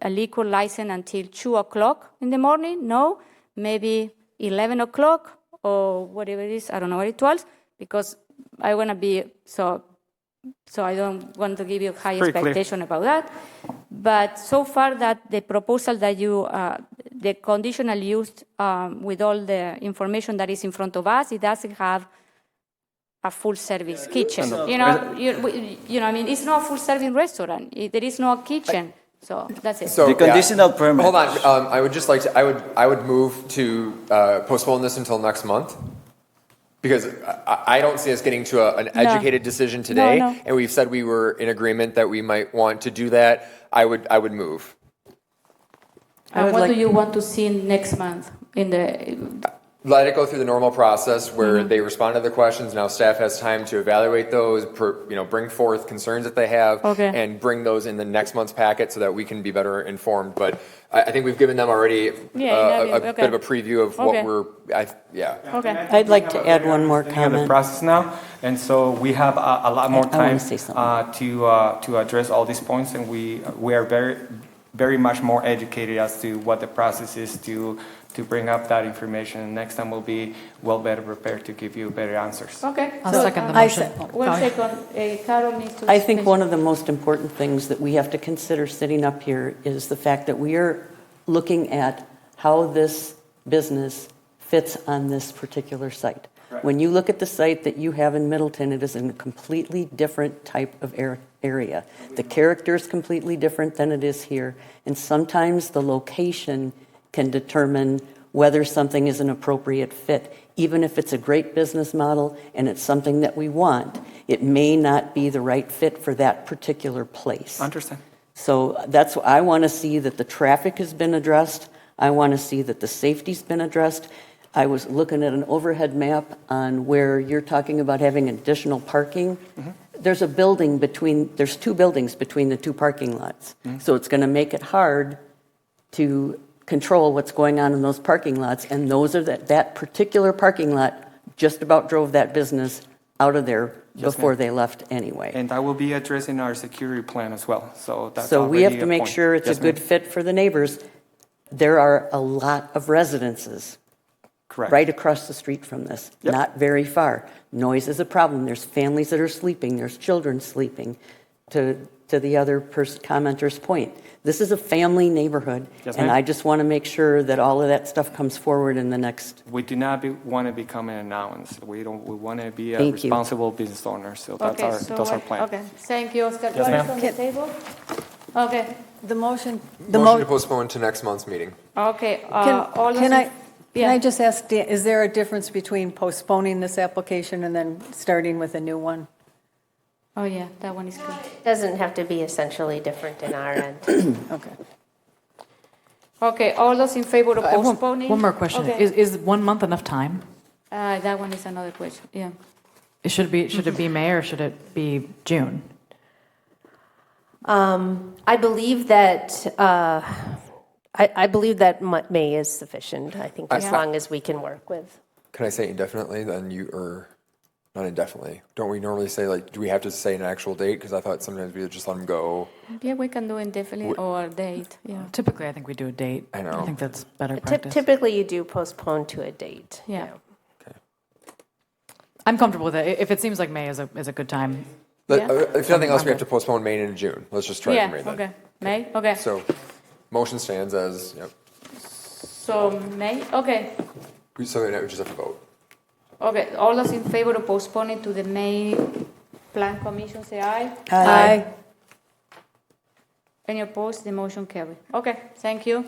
a liquor license until 2 o'clock in the morning. No, maybe 11 o'clock or whatever it is. I don't know what it was, because I want to be so I don't want to give you high expectation about that. But so far that the proposal that you, the conditional use with all the information that is in front of us, it doesn't have a full service kitchen. I mean, it's not a full service restaurant. There is no kitchen. So that's it. So, the conditional permit. Hold on. I would just like to. I would move to postpone this until next month, because I don't see us getting to an educated decision today, and we've said we were in agreement that we might want to do that. I would move. And what do you want to see next month in the? Let it go through the normal process where they respond to the questions. Now staff has time to evaluate those, bring forth concerns that they have, and bring those in the next month's packet so that we can be better informed. But I think we've given them already a bit of a preview of what we're. I'd like to add one more comment. The process now, and so we have a lot more time to address all these points, and we are very much more educated as to what the process is to bring up that information. Next time we'll be better prepared to give you better answers. Okay. I'll second the motion. One second. Carol needs to. I think one of the most important things that we have to consider sitting up here is the fact that we are looking at how this business fits on this particular site. Right. When you look at the site that you have in Middleton, it is in a completely different type of area. The character is completely different than it is here, and sometimes the location can determine whether something is an appropriate fit. Even if it's a great business model and it's something that we want, it may not be the right fit for that particular place. Understand. So that's what I want to see, that the traffic has been addressed. I want to see that the safety's been addressed. I was looking at an overhead map on where you're talking about having additional parking. There's there's two buildings between the two parking lots. So it's going to make it hard to control what's going on in those parking lots, and those are that particular parking lot just about drove that business out of there before they left anyway. And that will be addressed in our security plan as well. So we have to make sure it's a good fit for the neighbors. There are a lot of residences right across the street from this, not very far. Noise is a problem. There's families that are sleeping. There's children sleeping. To the other commenter's point, this is a family neighborhood, and I just want to make sure that all of that stuff comes forward in the next. We do not want to become an announce. We want to be a responsible business owner. So that's our plan. Okay, thank you, Oscar. What is on the table? Okay. The motion to postpone to next month's meeting. Okay. Can I just ask, Dan, is there a difference between postponing this application and then starting with a new one? Oh, yeah, that one is good. Doesn't have to be essentially different in our end. Okay. Okay, all those in favor of postponing? One more question. Okay. Is 1 month enough time? That one is another question, yeah. Should it be May or should it be June? I believe that I believe that May is sufficient. I think as long as we can work with. Can I say indefinitely, then or not indefinitely? Don't we normally say, like, do we have to say an actual date? Because I thought sometimes we would just let them go. Yeah, we can do indefinitely or a date, yeah. Typically, I think we do a date. I know. I think that's better practice. Typically, you do postpone to a date. Yeah. I'm comfortable with it. If it seems like May is a good time. If nothing else, we have to postpone May into June. Let's just try for May then. Okay. May, okay. So, motion stands as, yep. So May, okay. So we just have to vote. Okay, all those in favor of postponing to the May Plan Commission, say aye. Aye. Any opposed? The motion carried. Okay, thank you.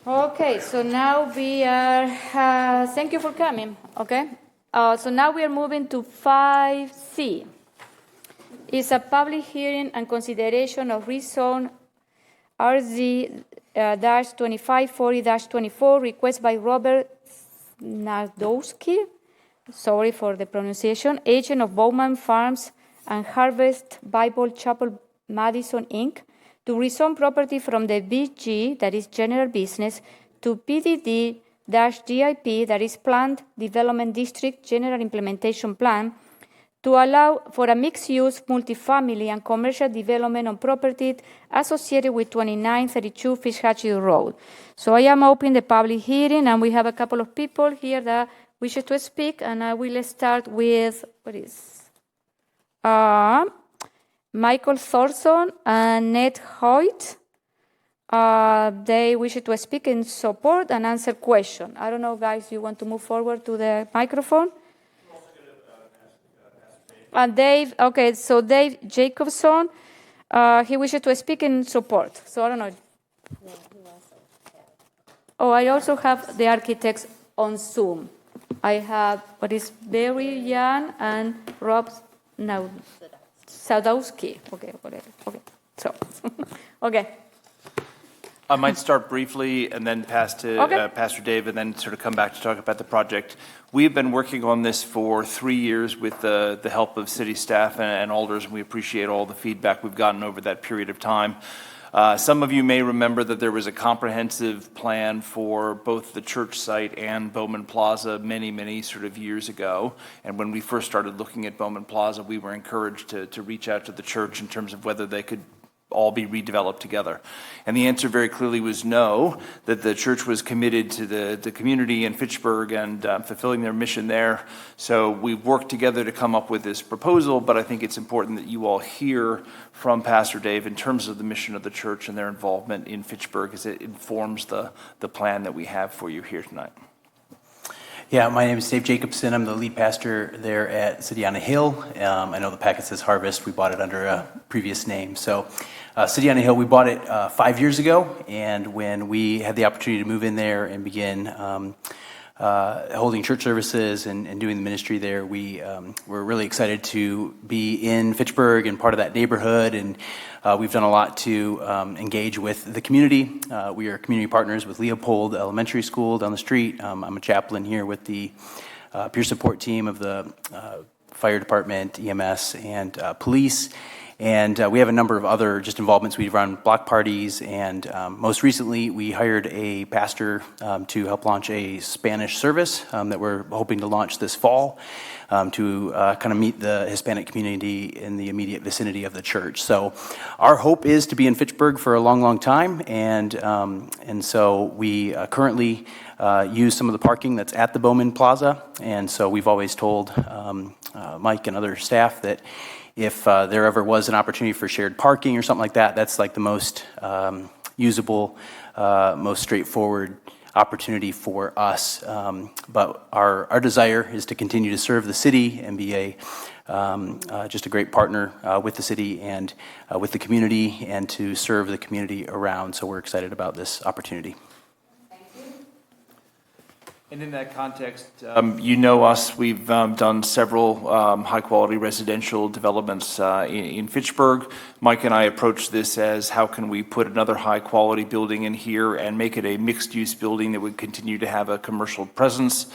Okay, so now we are, thank you for coming, okay? So now we are moving to 5C. It's a public hearing and consideration of rezone RZ-2540-24, request by Robert Nadowski, sorry for the pronunciation, agent of Bowman Farms and Harvest Bible Chapel Madison, Inc., to rezone property from the BG, that is general business, to PDD-GIP, that is Planned Development District General Implementation Plan, to allow for a mixed-use, multifamily, and commercial development on property associated with 2932 Fish Hatchery Road. So I am opening the public hearing, and we have a couple of people here that wish to speak, and I will start with, Michael Thorson and Ned Hoyt. They wish to speak in support and answer questions. I don't know, guys, you want to move forward to the microphone? And Dave, okay, so Dave Jacobson, he wishes to speak in support. So I don't know. Oh, I also have the architects on Zoom. I have Barry Yan and Rob Sadowski. Okay, whatever. Okay, so, okay. I might start briefly and then pass to Pastor Dave and then sort of come back to talk about the project. We've been working on this for 3 years with the help of city staff and alders, and we appreciate all the feedback we've gotten over that period of time. Some of you may remember that there was a comprehensive plan for both the church site and Bowman Plaza many sort of years ago. And when we first started looking at Bowman Plaza, we were encouraged to reach out to the church in terms of whether they could all be redeveloped together. And the answer very clearly was no, that the church was committed to the community in Fitchburg and fulfilling their mission there. So we've worked together to come up with this proposal, but I think it's important that you all hear from Pastor Dave in terms of the mission of the church and their involvement in Fitchburg as it informs the plan that we have for you here tonight. Yeah, my name is Dave Jacobson. I'm the lead pastor there at City on a Hill. I know the packet says Harvest. We bought it under a previous name. So City on a Hill, we bought it 5 years ago. And when we had the opportunity to move in there and begin holding church services and doing the ministry there, we were really excited to be in Fitchburg and part of that neighborhood. And we've done a lot to engage with the community. We are community partners with Leopold Elementary School down the street. I'm a chaplain here with the peer support team of the fire department, EMS, and police. And we have a number of other just involvements. We run block parties, and most recently we hired a pastor to help launch a Spanish service that we're hoping to launch this fall to kind of meet the Hispanic community in the immediate vicinity of the church. So our hope is to be in Fitchburg for a long time, and so we currently use some of the parking that's at the Bowman Plaza, and so we've always told Mike and other staff that if there ever was an opportunity for shared parking or something like that, that's like the most usable, most straightforward opportunity for us. But our desire is to continue to serve the city and be just a great partner with the city and with the community and to serve the community around. So we're excited about this opportunity. And in that context, you know us, we've done several high-quality residential developments in Fitchburg. Mike and I approached this as how can we put another high-quality building in here and make it a mixed-use building that would continue to have a commercial presence.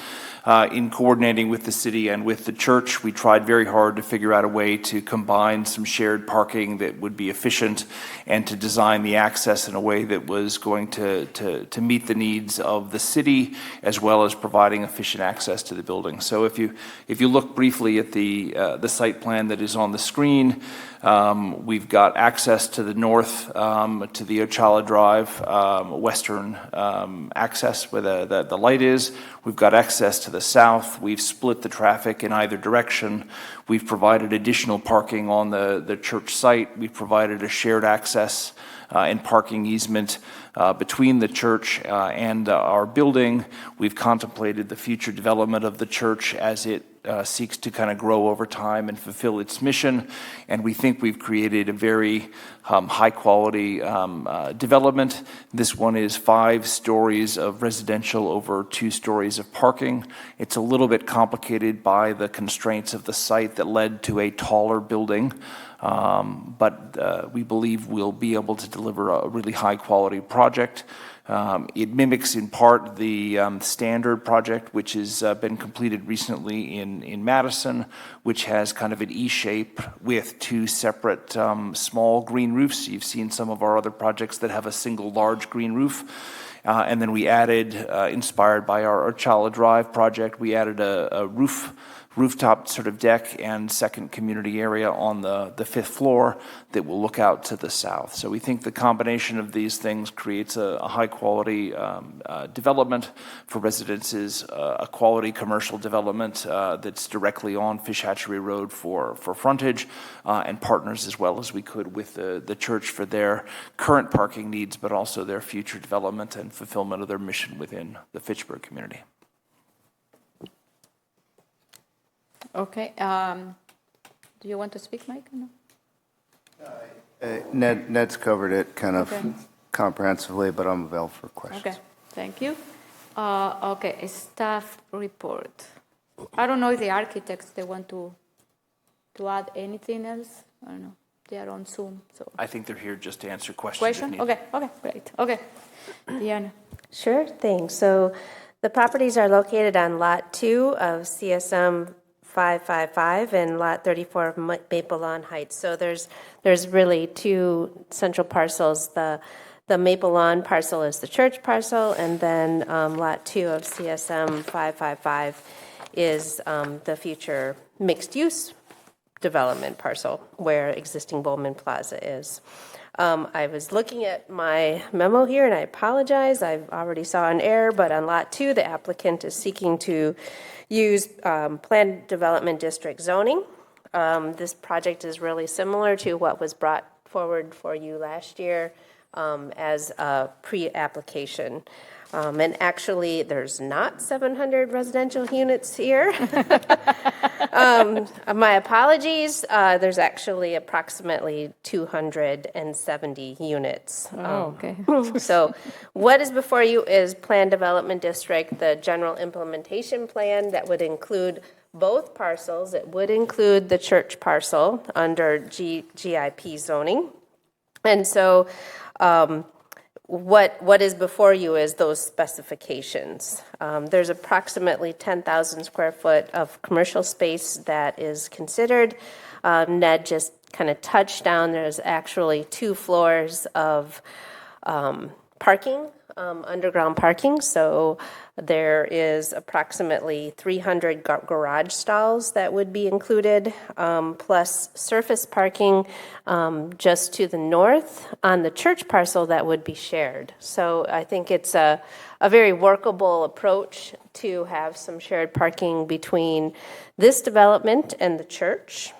In coordinating with the city and with the church, we tried very hard to figure out a way to combine some shared parking that would be efficient and to design the access in a way that was going to meet the needs of the city as well as providing efficient access to the building. So if you look briefly at the site plan that is on the screen, we've got access to the north, to the Ochala Drive, western access where the light is. We've got access to the south. We've split the traffic in either direction. We've provided additional parking on the church site. We've provided a shared access and parking easement between the church and our building. We've contemplated the future development of the church as it seeks to kind of grow over time and fulfill its mission. And we think we've created a very high-quality development. This one is 5 stories of residential over 2 stories of parking. It's a little bit complicated by the constraints of the site that led to a taller building. But we believe we'll be able to deliver a really high-quality project. It mimics in part the standard project, which has been completed recently in Madison, which has kind of an E shape with 2 separate small green roofs. You've seen some of our other projects that have a single large green roof. And then we added, inspired by our Ochala Drive project, we added a rooftop sort of deck and second community area on the 5th floor that will look out to the south. So we think the combination of these things creates a high quality development for residences, a quality commercial development that's directly on Fish Hatchery Road for frontage, and partners as well as we could with the church for their current parking needs, but also their future development and fulfillment of their mission within the Fitchburg community. Okay. Do you want to speak, Mike? No? Ned's covered it kind of Okay. comprehensively, but I'm available for questions. Okay, thank you. Okay, staff report. I don't know if the architects, they want to add anything else. I don't know. They are on Zoom, so. I think they're here just to answer questions. Question? Okay, great. Okay. Diana. Sure thing. So the properties are located on Lot 2 of CSM 555 and Lot 34 of Maple Lawn Heights. So there's really 2 central parcels. The Maple Lawn parcel is the church parcel, and then Lot 2 of CSM 555 is the future mixed-use development parcel where existing Bowman Plaza is. I was looking at my memo here, and I apologize. I already saw an error, but on Lot 2, the applicant is seeking to use planned development district zoning. This project is really similar to what was brought forward for you last year as a pre-application. And actually, there's not 700 residential units here. My apologies. There's actually approximately 270 units. Oh, okay. So what is before you is Planned Development District, the general implementation plan that would include both parcels. It would include the church parcel under GIP zoning. And so what is before you is those specifications. There's approximately 10,000 square foot of commercial space that is considered. Ned just kind of touched down. There's actually 2 floors of parking, underground parking. So there is approximately 300 garage stalls that would be included, plus surface parking just to the north on the church parcel that would be shared. So I think it's a very workable approach to have some shared parking between this development and the church.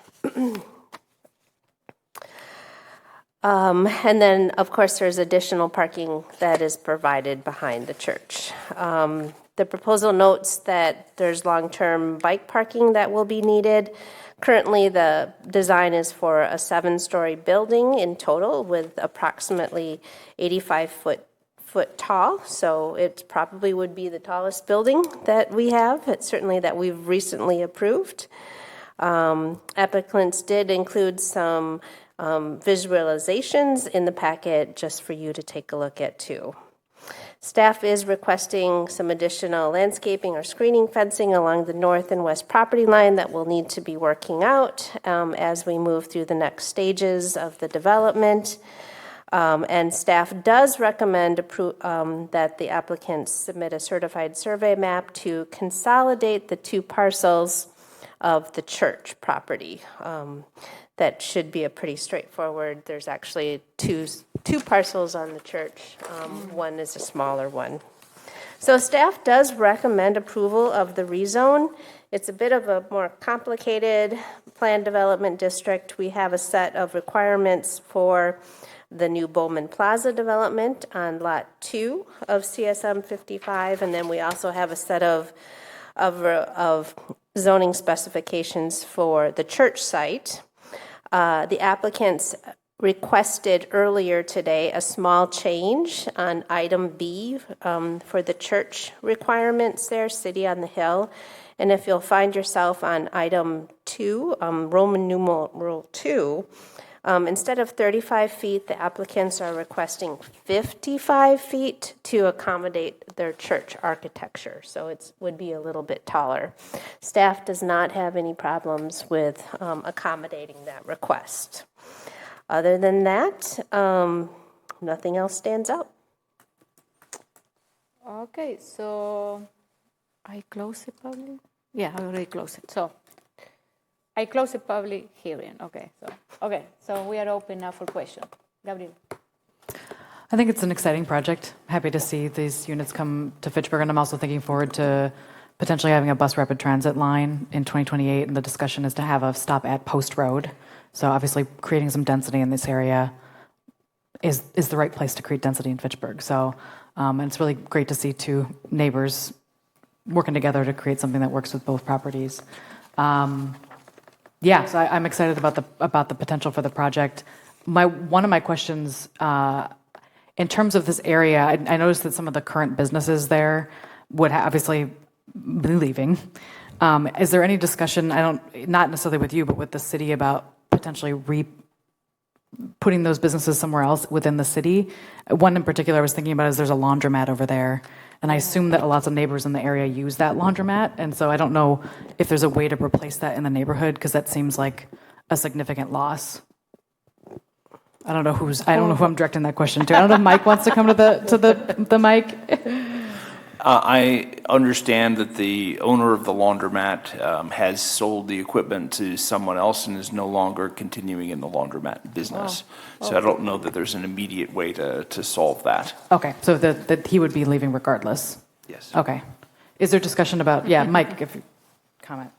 And then, of course, there's additional parking that is provided behind the church. The proposal notes that there's long-term bike parking that will be needed. Currently, the design is for a 7-story building in total with approximately 85 foot tall, so it probably would be the tallest building that we have. It's certainly that we've recently approved. Applicants did include some visualizations in the packet just for you to take a look at too. Staff is requesting some additional landscaping or screening fencing along the north and west property line that will need to be working out as we move through the next stages of the development. And staff does recommend that the applicants submit a certified survey map to consolidate the two parcels of the church property. That should be a pretty straightforward. There's actually two parcels on the church. One is a smaller one. So staff does recommend approval of the rezone. It's a bit of a more complicated planned development district. We have a set of requirements for the new Bowman Plaza development on Lot 2 of CSM 55, and then we also have a set of zoning specifications for the church site. The applicants requested earlier today a small change on item B for the church requirements there, City on the Hill. And if you'll find yourself on item 2, Roman numeral 2, instead of 35 feet, the applicants are requesting 55 feet to accommodate their church architecture. So it would be a little bit taller. Staff does not have any problems with accommodating that request. Other than that, nothing else stands out. Okay, so I close it public? Yeah, I already closed it. So I close the public hearing. Okay, so we are open now for questions. Gabriel. I think it's an exciting project. Happy to see these units come to Fitchburg, and I'm also thinking forward to potentially having a bus rapid transit line in 2028, and the discussion is to have a stop at Post Road. So obviously creating some density in this area is the right place to create density in Fitchburg. So and it's really great to see two neighbors working together to create something that works with both properties. Yeah, so I'm excited about the potential for the project. One of my questions, in terms of this area, I noticed that some of the current businesses there would obviously be leaving. Is there any discussion? Not necessarily with you, but with the city about potentially putting those businesses somewhere else within the city? One in particular I was thinking about is there's a laundromat over there. And I assume that lots of neighbors in the area use that laundromat. And so I don't know if there's a way to replace that in the neighborhood, because that seems like a significant loss. I don't know who I'm directing that question to. I don't know if Mike wants to come to the mic. I understand that the owner of the laundromat has sold the equipment to someone else and is no longer continuing in the laundromat business. So I don't know that there's an immediate way to solve that. Okay, so that he would be leaving regardless. Yes. Okay. Is there discussion about, Mike, if you comment.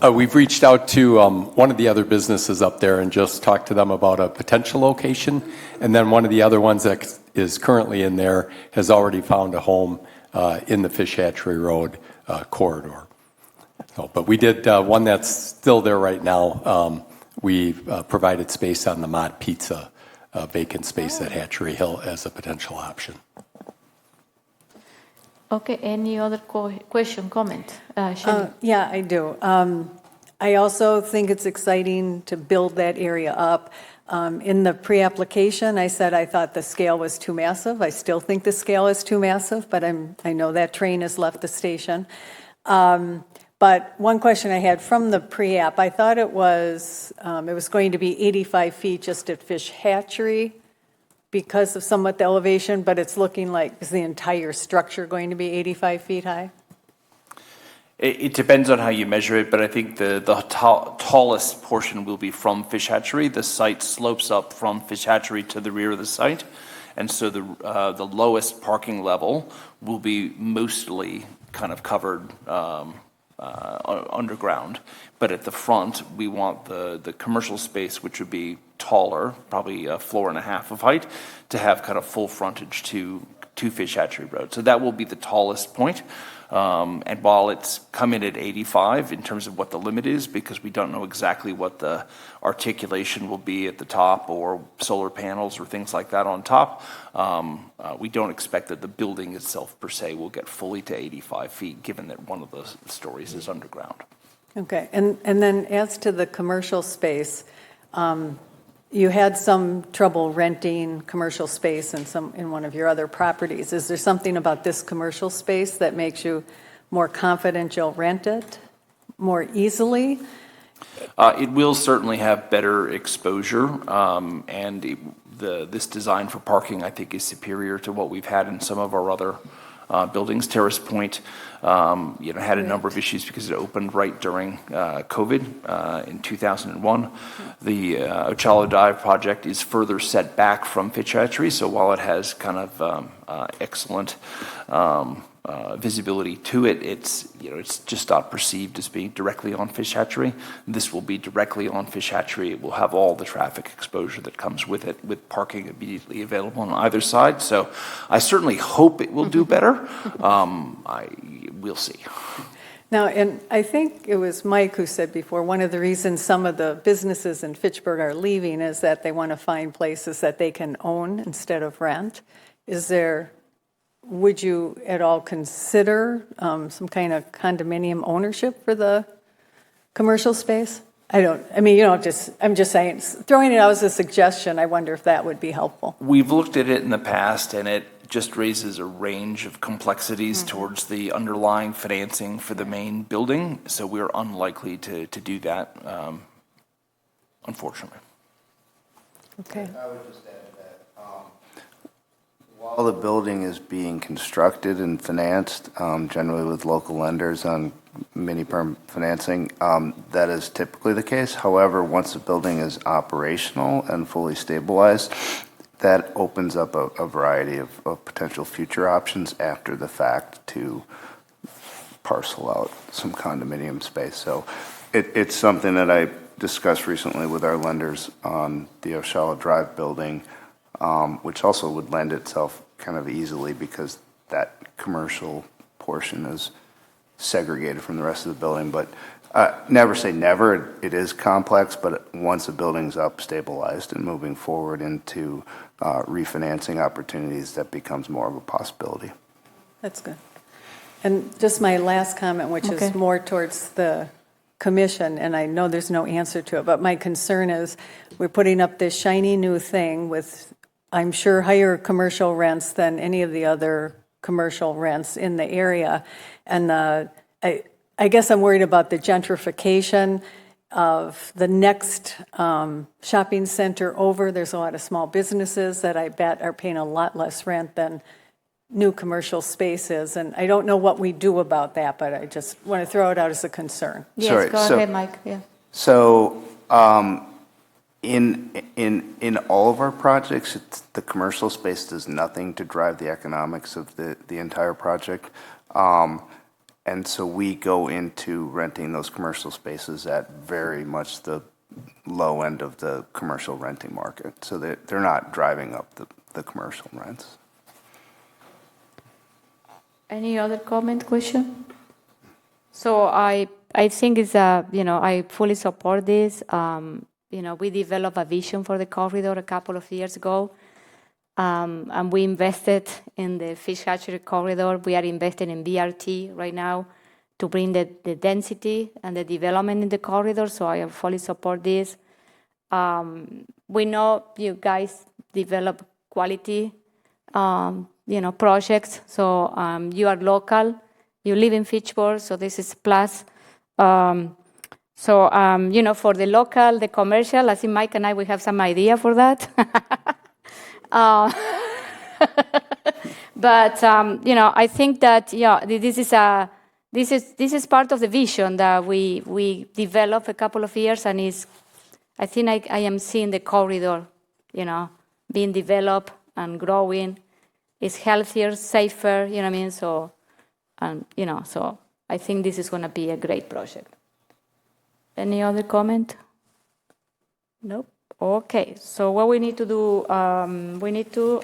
We've reached out to one of the other businesses up there and just talked to them about a potential location. And then one of the other ones that is currently in there has already found a home in the Fish Hatchery Road corridor. So, but we did one that's still there right now. We provided space on the Mod Pizza vacant space at Hatchery Hill as a potential option. Okay, any other question, comment? Yeah, I do. I also think it's exciting to build that area up. In the pre-application, I said I thought the scale was too massive. I still think the scale is too massive, but I know that train has left the station. But one question I had from the pre-app, I thought it was going to be 85 feet just at Fish Hatchery because of somewhat the elevation, but it's looking like, is the entire structure going to be 85 feet high? It depends on how you measure it, but I think the tallest portion will be from Fish Hatchery. The site slopes up from Fish Hatchery to the rear of the site, and so the lowest parking level will be mostly kind of covered underground. But at the front, we want the commercial space, which would be taller, probably a floor and a half of height, to have kind of full frontage to to Fish Hatchery Road. So that will be the tallest point. And while it's come in at 85 in terms of what the limit is, because we don't know exactly what the articulation will be at the top or solar panels or things like that on top, we don't expect that the building itself per se will get fully to 85 feet, given that one of the stories is underground. Okay, and then as to the commercial space, you had some trouble renting commercial space in one of your other properties. Is there something about this commercial space that makes you more confident you'll rent it more easily? It will certainly have better exposure, and this design for parking, I think, is superior to what we've had in some of our other buildings. Terrace Point, had a number of issues because it opened right during COVID in 2001. The Ochala Dive project is further set back from Fitch Hatchery, so while it has kind of excellent visibility to it, it's just not perceived as being directly on Fish Hatchery. This will be directly on Fish Hatchery. It will have all the traffic exposure that comes with it, with parking immediately available on either side. So I certainly hope it will do better. We'll see. Now, and I think it was Mike who said before, one of the reasons some of the businesses in Fitchburg are leaving is that they want to find places that they can own instead of rent. Would you at all consider some kind of condominium ownership for the commercial space? I'm just saying, throwing it out as a suggestion, I wonder if that would be helpful. We've looked at it in the past, and it just raises a range of complexities towards the underlying financing for the main building, so we're unlikely to do that, unfortunately. Okay. I would just add to that. While the building is being constructed and financed, generally with local lenders on mini-perm financing, that is typically the case. However, once the building is operational and fully stabilized, that opens up a variety of potential future options after the fact to parcel out some condominium space. So it's something that I discussed recently with our lenders on the Ochala Drive building, which also would lend itself kind of easily because that commercial portion is segregated from the rest of the building. But never say never. It is complex, but once a building's up, stabilized, and moving forward into refinancing opportunities, that becomes more of a possibility. That's good. And just my last comment, which is more towards the commission, and I know there's no answer to it, but my concern is we're putting up this shiny new thing with, I'm sure, higher commercial rents than any of the other commercial rents in the area. And I guess I'm worried about the gentrification of the next shopping center over. There's a lot of small businesses that I bet are paying a lot less rent than new commercial spaces. And I don't know what we do about that, but I just want to throw it out as a concern. Yes, go ahead, Mike. Yeah. So in all of our projects, the commercial space does nothing to drive the economics of the entire project. And so we go into renting those commercial spaces at very much the low end of the commercial renting market. So they're not driving up the commercial rents. Any other comment, question? So I think it's I fully support this. We developed a vision for the corridor a couple of years ago, and we invested in the Fish Hatchery corridor. We are investing in BRT right now to bring the density and the development in the corridor. So I fully support this. We know you guys develop quality projects. So you are local, you live in Fitchburg, so this is plus. For the local, the commercial, I think Mike and I, we have some idea for that. But I think that this is part of the vision that we developed a couple of years, and I think I am seeing the corridor, being developed and growing. It's healthier, safer, you know what I mean? So, so I think this is going to be a great project. Any other comment? Nope. Okay. So what we need to do, we need to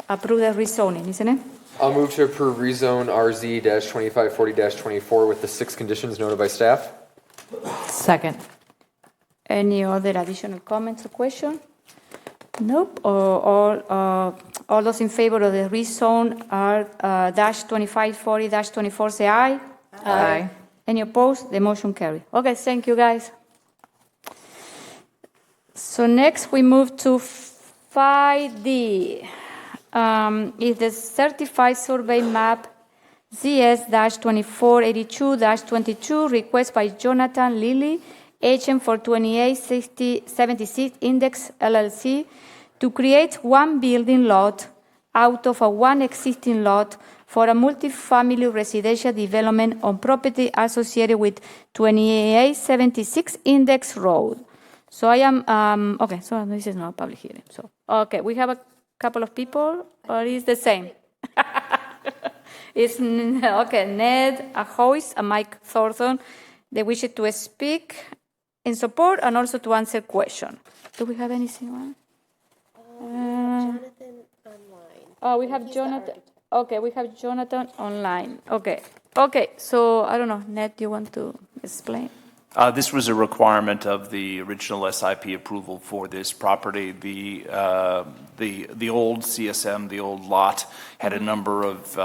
approve the rezoning, isn't it? I'll move to approve rezone RZ-2540-24 with the 6 conditions noted by staff. Second. Any other additional comments or questions? Nope. All those in favor of the rezone are -2540-24 say aye. Aye. Any opposed? The motion carry. Okay, thank you guys. So next we move to 5D. Is the certified survey map ZS-2482-22 request by Jonathan Lilly, agent for 2876 Index LLC, to create one building lot out of one existing lot for a multifamily residential development on property associated with 2876 Index Road. So I am, okay, so this is not a public hearing. So, okay, we have a couple of people, or is the same? It's, okay, Ned Ahoyes and Mike Thornton. They wish to speak in support and also to answer questions. Do we have anything? Jonathan online. Oh, we have Jonathan. Okay, we have Jonathan online. Okay. Okay, so I don't know, Ned, do you want to explain? This was a requirement of the original SIP approval for this property. The old CSM, the old lot, had a number of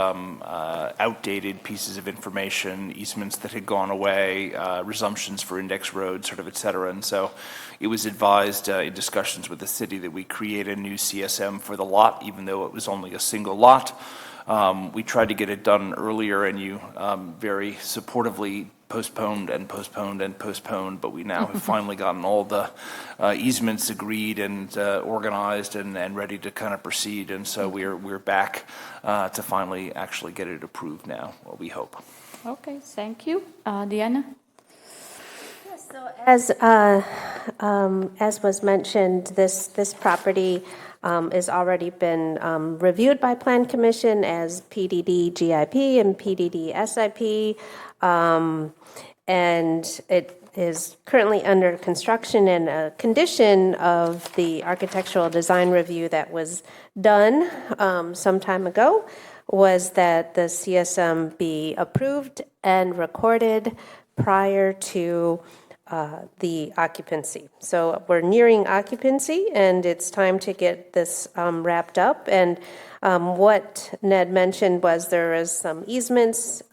outdated pieces of information, easements that had gone away, resumptions for index roads, sort of, et cetera. And so it was advised in discussions with the city that we create a new CSM for the lot, even though it was only a single lot. We tried to get it done earlier, and you very supportively postponed, but we now have finally gotten all the easements agreed and organized and ready to kind of proceed. And so we're back to finally actually get it approved now, well, we hope. Okay, thank you. Diana? So as was mentioned, this property has already been reviewed by Plan Commission as PDD GIP and PDD SIP, and it is currently under construction, and a condition of the architectural design review that was done some time ago was that the CSM be approved and recorded prior to the occupancy. So we're nearing occupancy, and it's time to get this wrapped up. And what Ned mentioned was there was some easements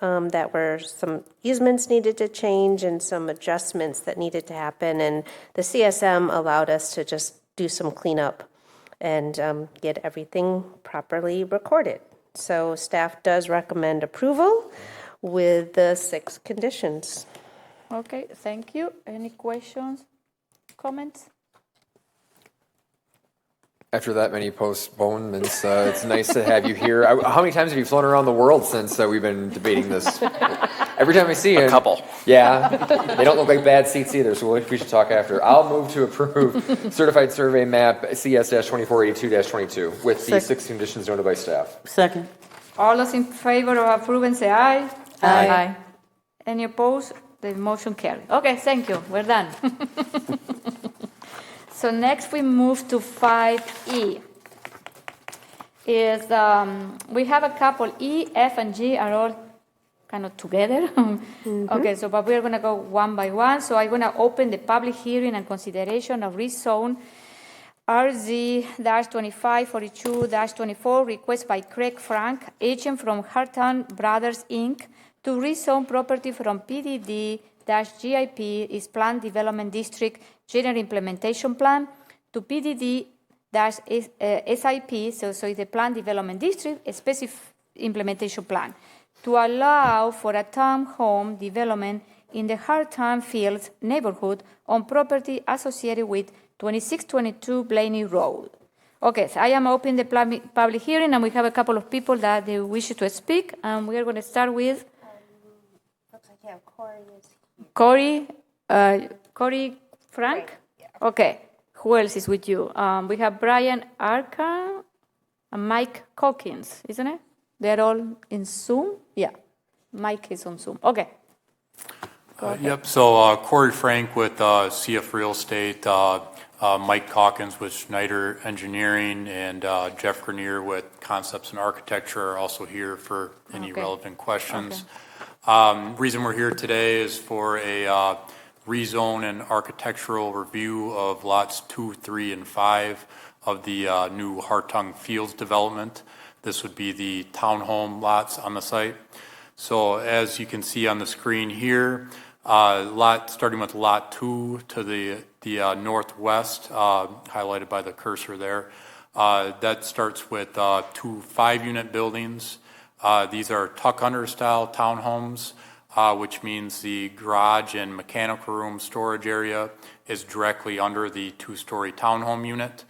needed to change and some adjustments that needed to happen. And the CSM allowed us to just do some cleanup and get everything properly recorded. So staff does recommend approval with the 6 conditions. Okay, thank you. Any questions, comments? After that many postponements, it's nice to have you here. How many times have you flown around the world since we've been debating this? Every time I see you. A couple. Yeah. They don't look like bad seats either, so we should talk after. I'll move to approve Certified Survey Map CS-2482-22 with the 6 conditions noted by staff. Second. All those in favor of approving say aye. Aye. Any opposed? The motion carried. Okay, thank you. We're done. So next we move to 5E. We have a couple, E, F, and G are all kind of together. Okay, so but we're going to go one by one. So I'm going to open the public hearing and consideration of rezone RZ-2542-24, request by Craig Frank, agent from Hartan Brothers, Inc., to rezone property from PDD-GIP, is Planned Development District General Implementation Plan, to PDD-SIP, so it's the Planned Development District, a specific implementation plan, to allow for a townhome development in the Hartan Fields neighborhood on property associated with 2622 Blaney Road. Okay, so I am opening the public hearing, and we have a couple of people that they wish to speak, and we are going to start with Looks like you have Corey is here. Corey Frank? Okay. Who else is with you? We have Brian Arca and Mike Cockins, isn't it? They're all in Zoom? Yeah. Mike is on Zoom. Okay. Yep. So Corey Frank with CF Real Estate. Mike Calkins with Schneider Engineering, and Jeff Grenier with Concepts and Architecture are also here for any relevant questions. Reason we're here today is for a rezone and architectural review of lots 2, 3, and 5 of the new Hartung Fields development. This would be the townhome lots on the site. So as you can see on the screen here, starting with lot 2 to the northwest, highlighted by the cursor there, that starts with 2 5-unit buildings. These are tuck-under style townhomes, which means the garage and mechanical room storage area is directly under the 2-story townhome unit.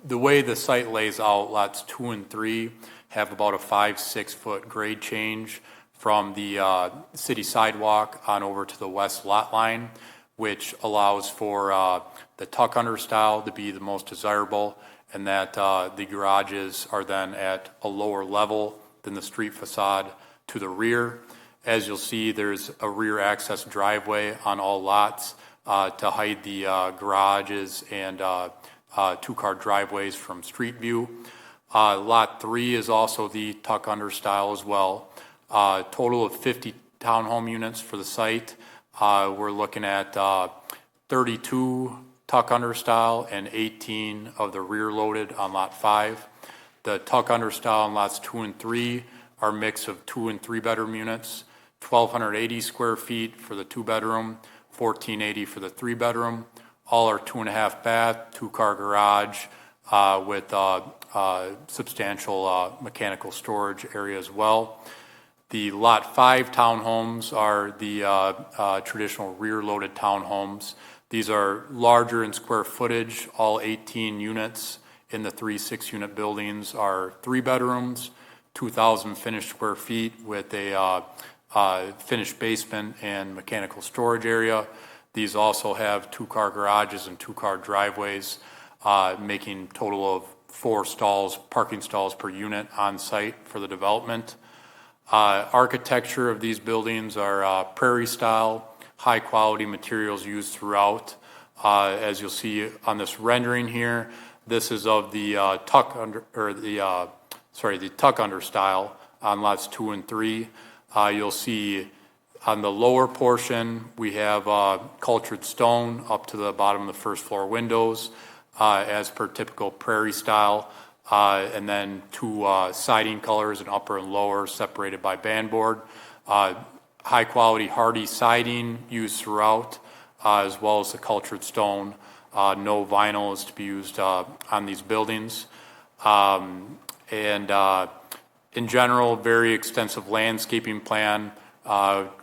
The way the site lays out, lots 2 and 3 have about a 5-6 foot grade change from the city sidewalk on over to the west lot line, which allows for the tuck-under style to be the most desirable, and that the garages are then at a lower level than the street facade to the rear. As you'll see, there's a rear access driveway on all lots to hide the garages and 2-car driveways from street view. Lot 3 is also the tuck-under style as well. Total of 50 townhome units for the site. We're looking at 32 tuck-under style and 18 of the rear-loaded on lot 5. The tuck-under style on lots 2 and 3 are a mix of 2 and 3 bedroom units, 1,280 square feet for the 2-bedroom, 1,480 for the 3-bedroom. All are 2.5 bath, 2-car garage with substantial mechanical storage area as well. The lot 5 townhomes are the traditional rear-loaded townhomes. These are larger in square footage. All 18 units in the 3 6-unit buildings are 3 bedrooms, 2,000 finished square feet with a finished basement and mechanical storage area. These also have 2-car garages and 2-car driveways, making total of 4 parking stalls per unit on site for the development. Architecture of these buildings are prairie style, high quality materials used throughout. As you'll see on this rendering here, this is of the tuck under style on lots 2 and 3. You'll see on the lower portion we have cultured stone up to the bottom of the first floor windows, as per typical prairie style. And then 2 siding colors, an upper and lower, separated by bandboard. High quality hardy siding used throughout, as well as the cultured stone. No vinyl is to be used on these buildings. And in general, very extensive landscaping plan.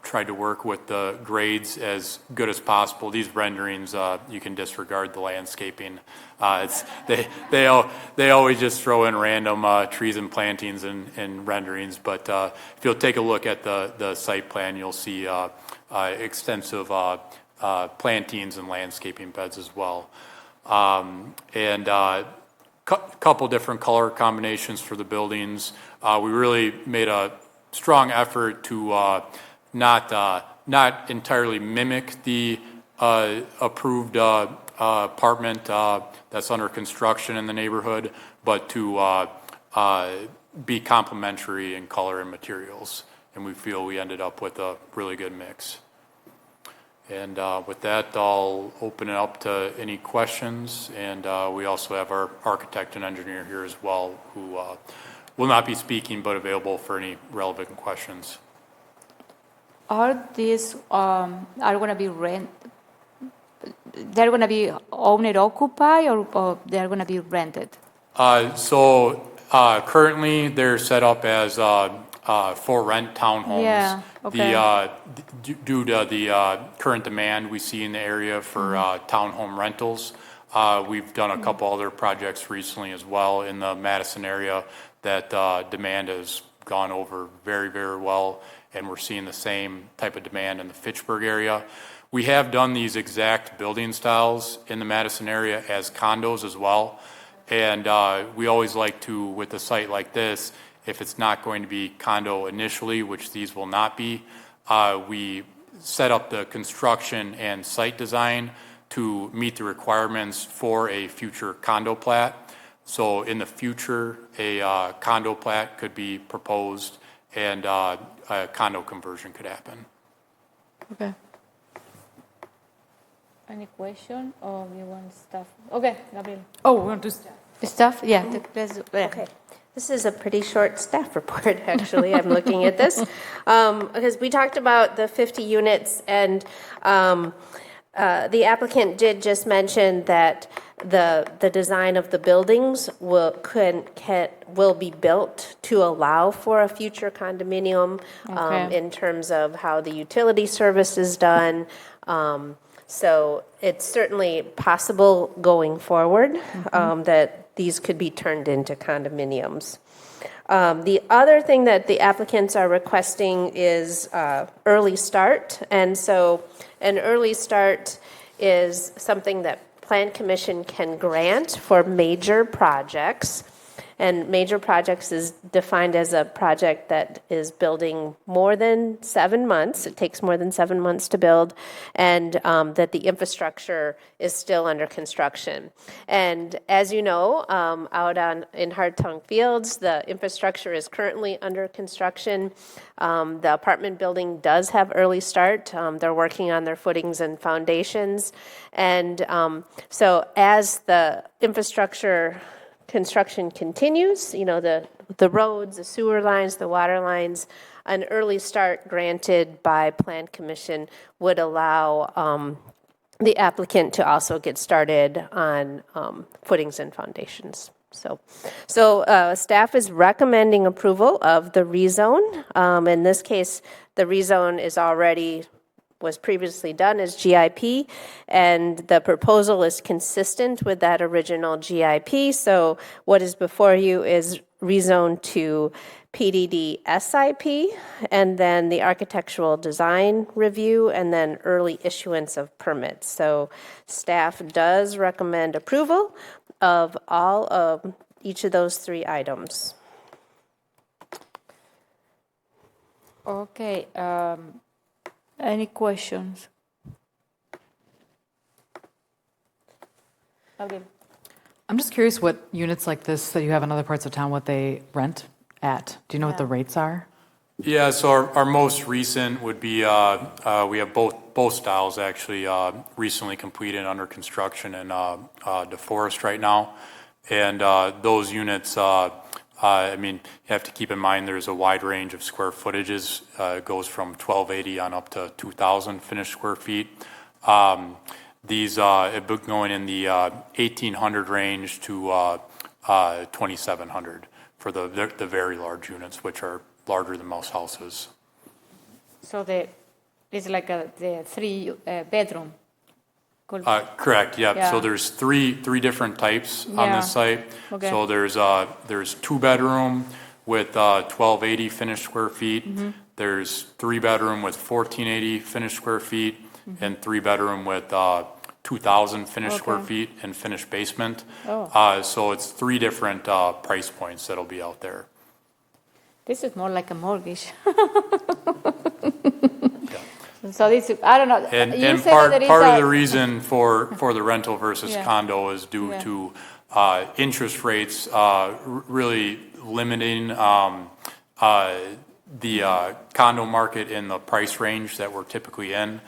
Tried to work with the grades as good as possible. These renderings, you can disregard the landscaping. They always just throw in random trees and plantings and renderings. But if you'll take a look at the site plan, you'll see extensive plantings and landscaping beds as well. And couple different color combinations for the buildings. We really made a strong effort to not entirely mimic the approved apartment that's under construction in the neighborhood, but to be complementary in color and materials. And we feel we ended up with a really good mix. And with that, I'll open it up to any questions. And we also have our architect and engineer here as well, who will not be speaking, but available for any relevant questions. Are these are going to be they're going to be owned occupied, or they're going to be rented? So currently they're set up as for rent townhomes. Yeah, okay. Due to the current demand we see in the area for townhome rentals. We've done a couple other projects recently as well in the Madison area that demand has gone over very, very well, and we're seeing the same type of demand in the Fitchburg area. We have done these exact building styles in the Madison area as condos as well, and we always like to, with a site like this, if it's not going to be condo initially, which these will not be, we set up the construction and site design to meet the requirements for a future condo plat. So in the future, a condo plat could be proposed and a condo conversion could happen. Okay. Any question or you want stuff? Okay, Gabriel. Oh, we want to do Stuff? Yeah. Let's do, yeah. Okay. This is a pretty short staff report, actually. I'm looking at this. Because we talked about the 50 units, and the applicant did just mention that the design of the buildings will be built to allow for a future condominium in terms of how the utility service is done. So it's certainly possible going forward that these could be turned into condominiums. The other thing that the applicants are requesting is early start. And so an early start is something that Plan Commission can grant for major projects. And major projects is defined as a project that is building more than 7 months. It takes more than 7 months to build, and that the infrastructure is still under construction. And as you know, out in Hartung Fields, the infrastructure is currently under construction. The apartment building does have early start. They're working on their footings and foundations. And so as the infrastructure construction continues, you know, the roads, the sewer lines, the water lines, an early start granted by Plan Commission would allow the applicant to also get started on footings and foundations. So staff is recommending approval of the rezone. In this case, the rezone was previously done as GIP, and the proposal is consistent with that original GIP. So what is before you is rezoned to PDD SIP, and then the architectural design review, and then early issuance of permits. So staff does recommend approval of all of each of those 3 items. Okay. Any questions? Okay. I'm just curious what units like this that you have in other parts of town, what they rent at. Do you know what the rates are? Yeah, so our most recent would be, we have both styles actually recently completed under construction in DeForest right now. And those units, I mean, you have to keep in mind there's a wide range of square footages. It goes from 1,280 on up to 2,000 finished square feet. These going in the 1,800 range to 2,700 for the very large units, which are larger than most houses. So it's like the 3 bedroom. Correct. Yep. Yeah. So there's three different types on this site. Okay. So there's 2-bedroom with 1,280 finished square feet. Mm-hmm. There's 3-bedroom with 1,480 finished square feet, and 3-bedroom with 2,000 finished square feet and finished basement. Oh. So it's 3 different price points that'll be out there. This is more like a mortgage. So this, I don't know. And part of the reason for the rental versus condo is due to interest rates really limiting the condo market in the price range that we're typically in.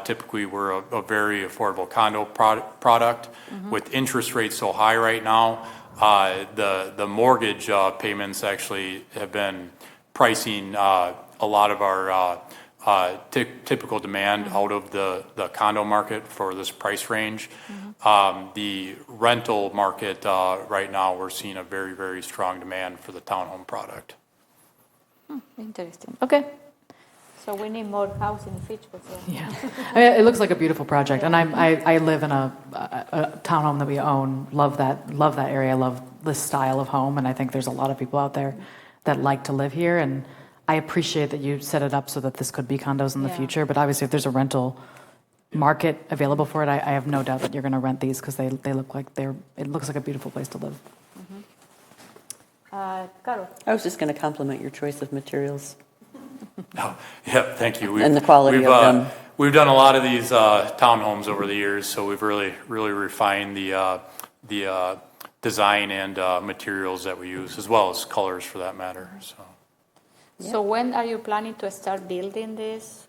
Typically, we're a very affordable condo product. With interest rates so high right now, the mortgage payments actually have been pricing a lot of our typical demand out of the condo market for this price range. The rental market right now, we're seeing a very, very strong demand for the townhome product. Interesting. Okay. So we need more housing in Fitchburg. Yeah, I mean, it looks like a beautiful project, and I live in a townhome that we own. Love that area. Love this style of home, and I think there's a lot of people out there that like to live here. And I appreciate that you set it up so that this could be condos in the future. But obviously, if there's a rental market available for it, I have no doubt that you're going to rent these because they look like it looks like a beautiful place to live. Carol. I was just going to compliment your choice of materials. Oh, yeah, thank you. And the quality of them. we've done a lot of these townhomes over the years, so we've really refined the design and materials that we use, as well as colors for that matter. So when are you planning to start building this?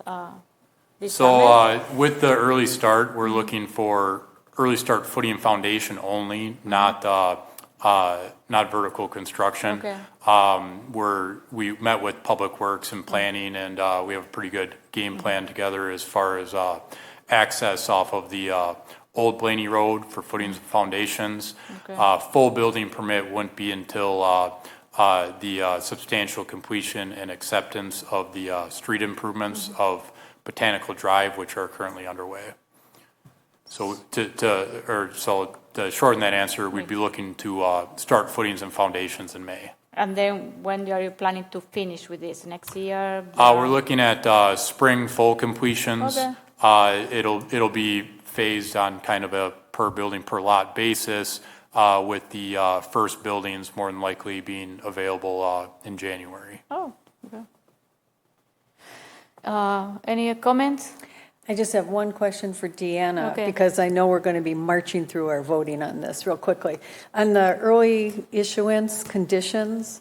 With the early start, we're looking for early start footing and foundation only, not vertical construction. Okay. We met with Public Works and Planning, and we have a pretty good game plan together as far as access off of the Old Blaney Road for footings and foundations. Okay. Full building permit wouldn't be until the substantial completion and acceptance of the street improvements of Botanical Drive, which are currently underway. So to shorten that answer, we'd be looking to start footings and foundations in May. And then when are you planning to finish with this? Next year? We're looking at spring full completions. Okay. It'll be phased on kind of a per building per lot basis, with the first buildings more than likely being available in January. Oh, okay. Any comments? I just have one question for Deanna, because I know we're going to be marching through our voting on this real quickly. On the early issuance conditions,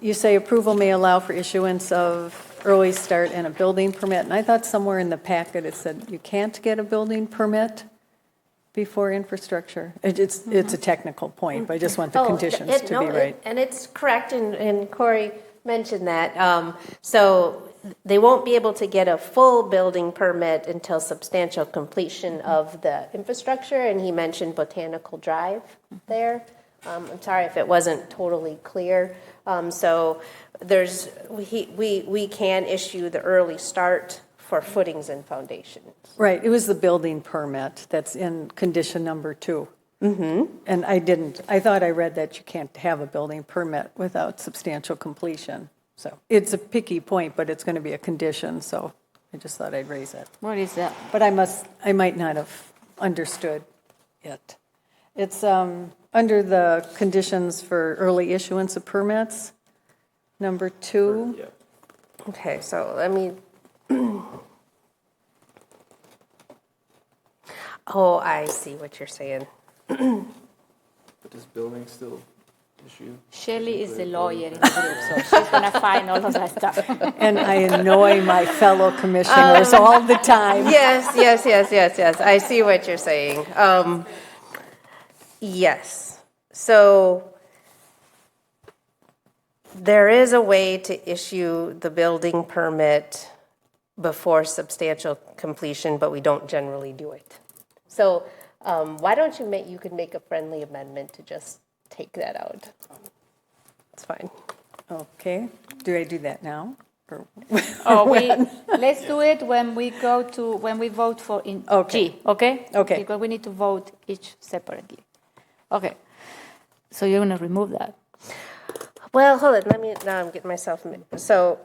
you say approval may allow for issuance of early start and a building permit. And I thought somewhere in the packet it said you can't get a building permit before infrastructure. It's a technical point, but I just want the conditions to be right. And it's correct, and Corey mentioned that. So they won't be able to get a full building permit until substantial completion of the infrastructure, and he mentioned Botanical Drive there. I'm sorry if it wasn't totally clear. So we can issue the early start for footings and foundations. Right, it was the building permit that's in condition number 2. And I thought I read that you can't have a building permit without substantial completion. So it's a picky point, but it's going to be a condition, so I just thought I'd raise it. What is that? But I might not have understood it. It's under the conditions for early issuance of permits, number 2. Okay, so let me. Oh, I see what you're saying. But does building still issue? Shelley is the lawyer in the group, so she's going to find all of that stuff. And I annoy my fellow commissioners all the time. Yes. I see what you're saying. Yes. So there is a way to issue the building permit before substantial completion, but we don't generally do it. So why don't you could make a friendly amendment to just take that out. It's fine. Okay. Do I do that now? Or let's do it when we vote for G, okay? Okay. Because we need to vote each separately. Okay. So you're going to remove that. Well, hold it. Now I'm getting myself. So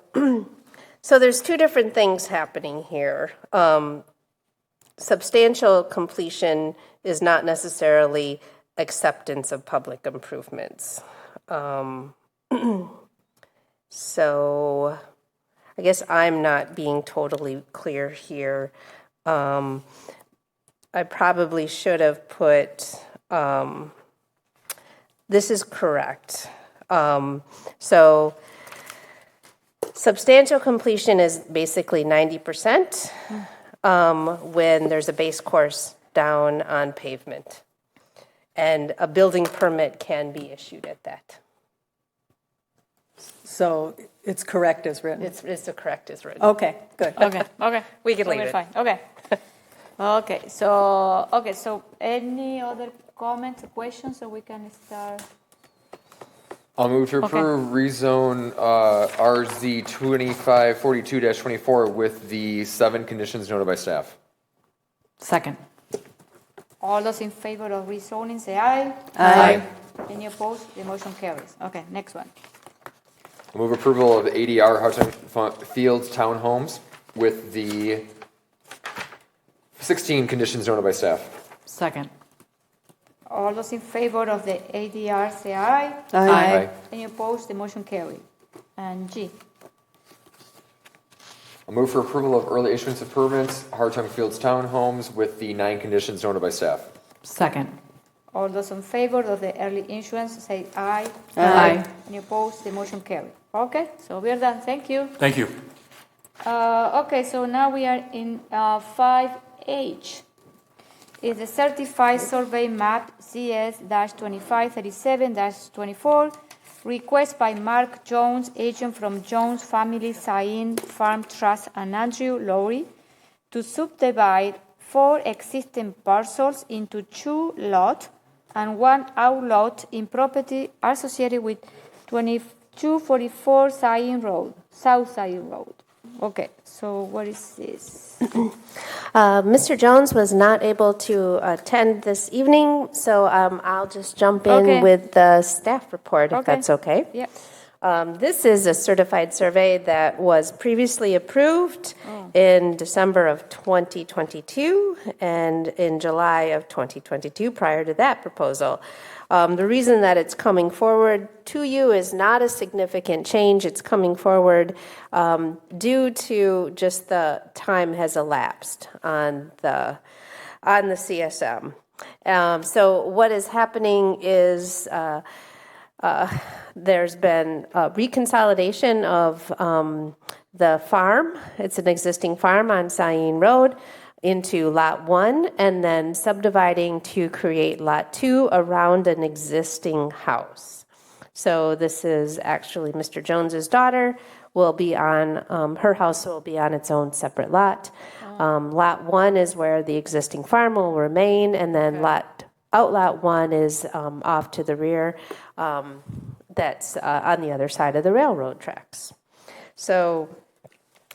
there's two different things happening here. Substantial completion is not necessarily acceptance of public improvements. So I guess I'm not being totally clear here. I probably should have put, this is correct. So substantial completion is basically 90% when there's a base course down on pavement. And a building permit can be issued at that. So it's correct as written? It's correct as written. Okay, good. Okay. We can leave it. Fine. Okay. So any other comments or questions so we can start? I'll move to approve rezone RZ 2542-24 with the 7 conditions noted by staff. Second. All those in favor of rezoning, say aye. Aye. Any opposed? The motion carries. Okay, next one. I'll move approval of ADR Hudson Fields Townhomes with the 16 conditions noted by staff. Second. All those in favor of the ADR, say aye. Aye. Any opposed? The motion carries. And G. I'll move for approval of early issuance of permits, Hartung Fields Townhomes, with the 9 conditions noted by staff. Second. All those in favor of the early issuance, say aye. Aye. Any opposed? The motion carried. Okay, so we are done. Thank you. Thank you. Okay, so now we are in 5H. Is the certified survey map CS-2537-24, request by Mark Jones, agent from Jones Family Sain Farm Trust, and Andrew Lowry to subdivide 4 existing parcels into 2 lots and 1 outlot in property associated with 2244 South Sain Road. Okay, so what is this? Mr. Jones was not able to attend this evening, so I'll just jump in Okay. with the staff report, if that's okay. Yeah. This is a certified survey that was previously approved in December of 2022 and in July of 2022 prior to that proposal. The reason that it's coming forward to you is not a significant change. It's coming forward due to just the time has elapsed on the CSM. So what is happening is there's been a reconsolidation of the farm. It's an existing farm on Sain Road into Lot 1, and then subdividing to create Lot 2 around an existing house. So this is actually Mr. Jones's daughter will be on, her house will be on its own separate lot. Lot 1 is where the existing farm will remain, and then Lot 1 is off to the rear. That's on the other side of the railroad tracks. So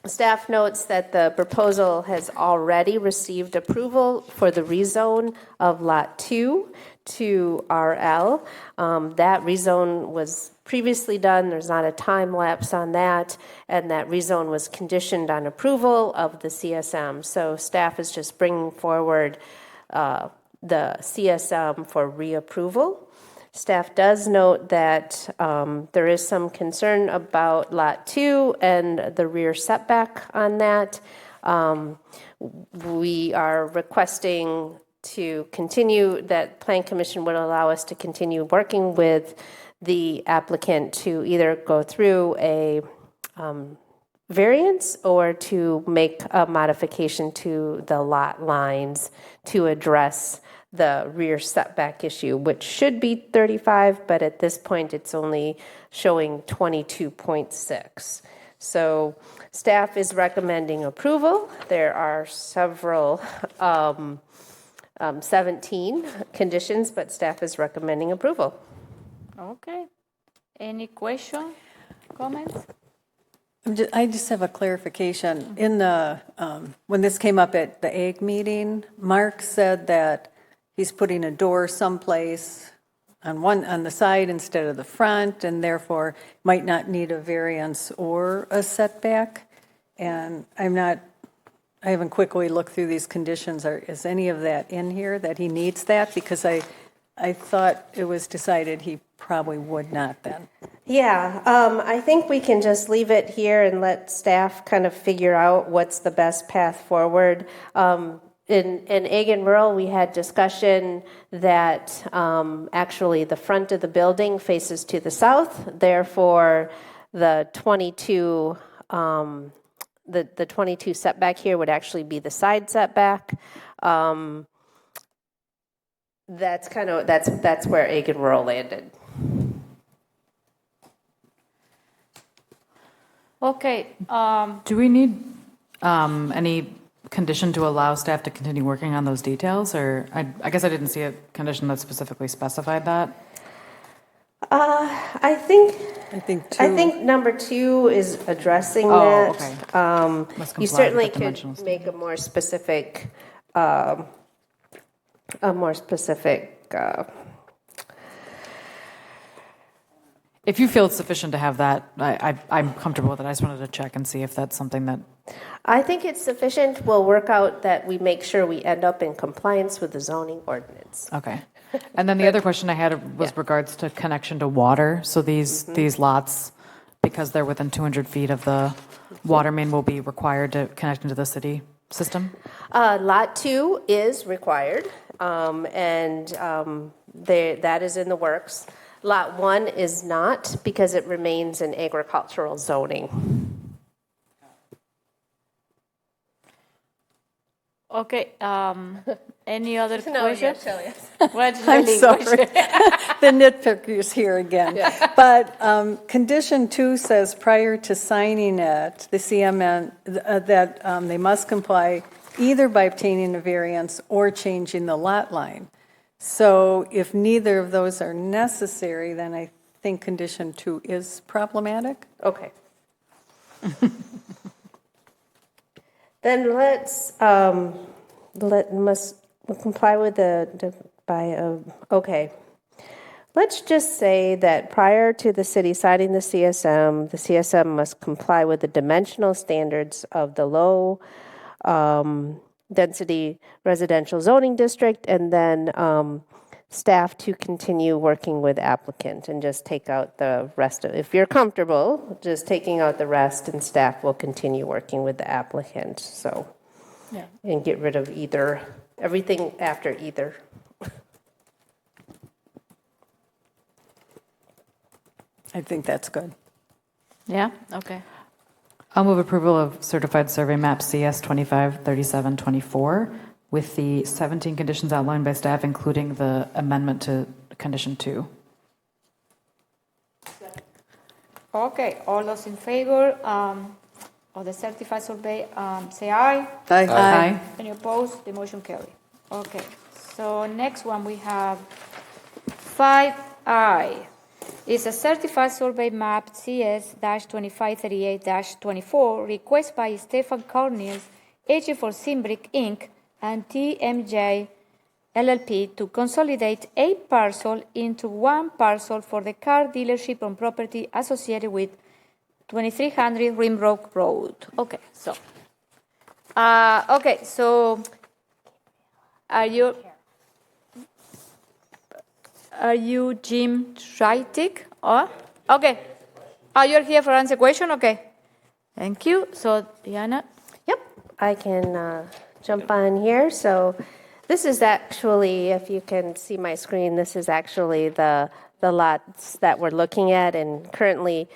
staff notes that the proposal has already received approval for the rezone of Lot 2 to RL. That rezone was previously done. There's not a time lapse on that, and that rezone was conditioned on approval of the CSM. So staff is just bringing forward the CSM for reapproval. Staff does note that there is some concern about Lot 2 and the rear setback on that. We are requesting to continue, that Plan Commission would allow us to continue working with the applicant to either go through a variance or to make a modification to the lot lines to address the rear setback issue, which should be 35, but at this point it's only showing 22.6. So staff is recommending approval. There are several 17 conditions, but staff is recommending approval. Okay. Any question, comments? I just have a clarification. In the when this came up at the AG meeting, Mark said that he's putting a door someplace on the side instead of the front, and therefore might not need a variance or a setback. And I haven't quickly looked through these conditions. Is any of that in here that he needs that? Because I thought it was decided he probably would not then. Yeah, I think we can just leave it here and let staff kind of figure out what's the best path forward. In Ag and Rural, we had discussion that actually the front of the building faces to the south. Therefore, the 22 the 22 setback here would actually be the side setback. That's kind of that's where Ag and Rural landed. Okay. Do we need any condition to allow staff to continue working on those details? Or I guess I didn't see a condition that specifically specified that. I think number 2 is addressing that. Okay. You certainly could make a more specific If you feel it's sufficient to have that, I'm comfortable with it. I just wanted to check and see if that's something that... I think it's sufficient. We'll work out that we make sure we end up in compliance with the zoning ordinance. Okay. And then the other question I had was regards to connection to water. So these lots because they're within 200 feet of the water main, will be required to connect into the city system? Lot 2 is required, and that is in the works. Lot 1 is not because it remains in agricultural zoning. Okay, any other No, question? yeah, tell us. What's the I'm language? sorry. The nitpicker's here again. But condition 2 says prior to signing it, the CMN, that they must comply either by obtaining a variance or changing the lot line. So if neither of those are necessary, then I think condition 2 is problematic. Okay. Then must comply with okay. Let's just say that prior to the city signing the CSM must comply with the dimensional standards of the low density residential zoning district, and then staff to continue working with applicant and just take out the rest of, if you're comfortable, just taking out the rest, and staff will continue working with the applicant. So, Yeah. and get rid of either, everything after either. I think that's good. Yeah, okay. I'll move approval of certified survey map CS 253724 with the 17 conditions outlined by staff, including the amendment to condition 2. Okay, all those in favor of the certified survey, say aye. Aye. Any opposed? The motion carry. Okay, so next one we have 5I. It's a certified survey map CS-2538-24 request by Stefan Cornelius, agent for Simbrick Inc. and TMJ LLP to consolidate a parcel into one parcel for the car dealership on property associated with 2300 Rimrock Road. Okay, so are you Jim Schreitig? Oh, okay. Oh, you're here for answer question? Okay. Thank you. So, Diana? Yep, I can jump on here. So this is actually, if you can see my screen, this is actually the lots that we're looking at, and currently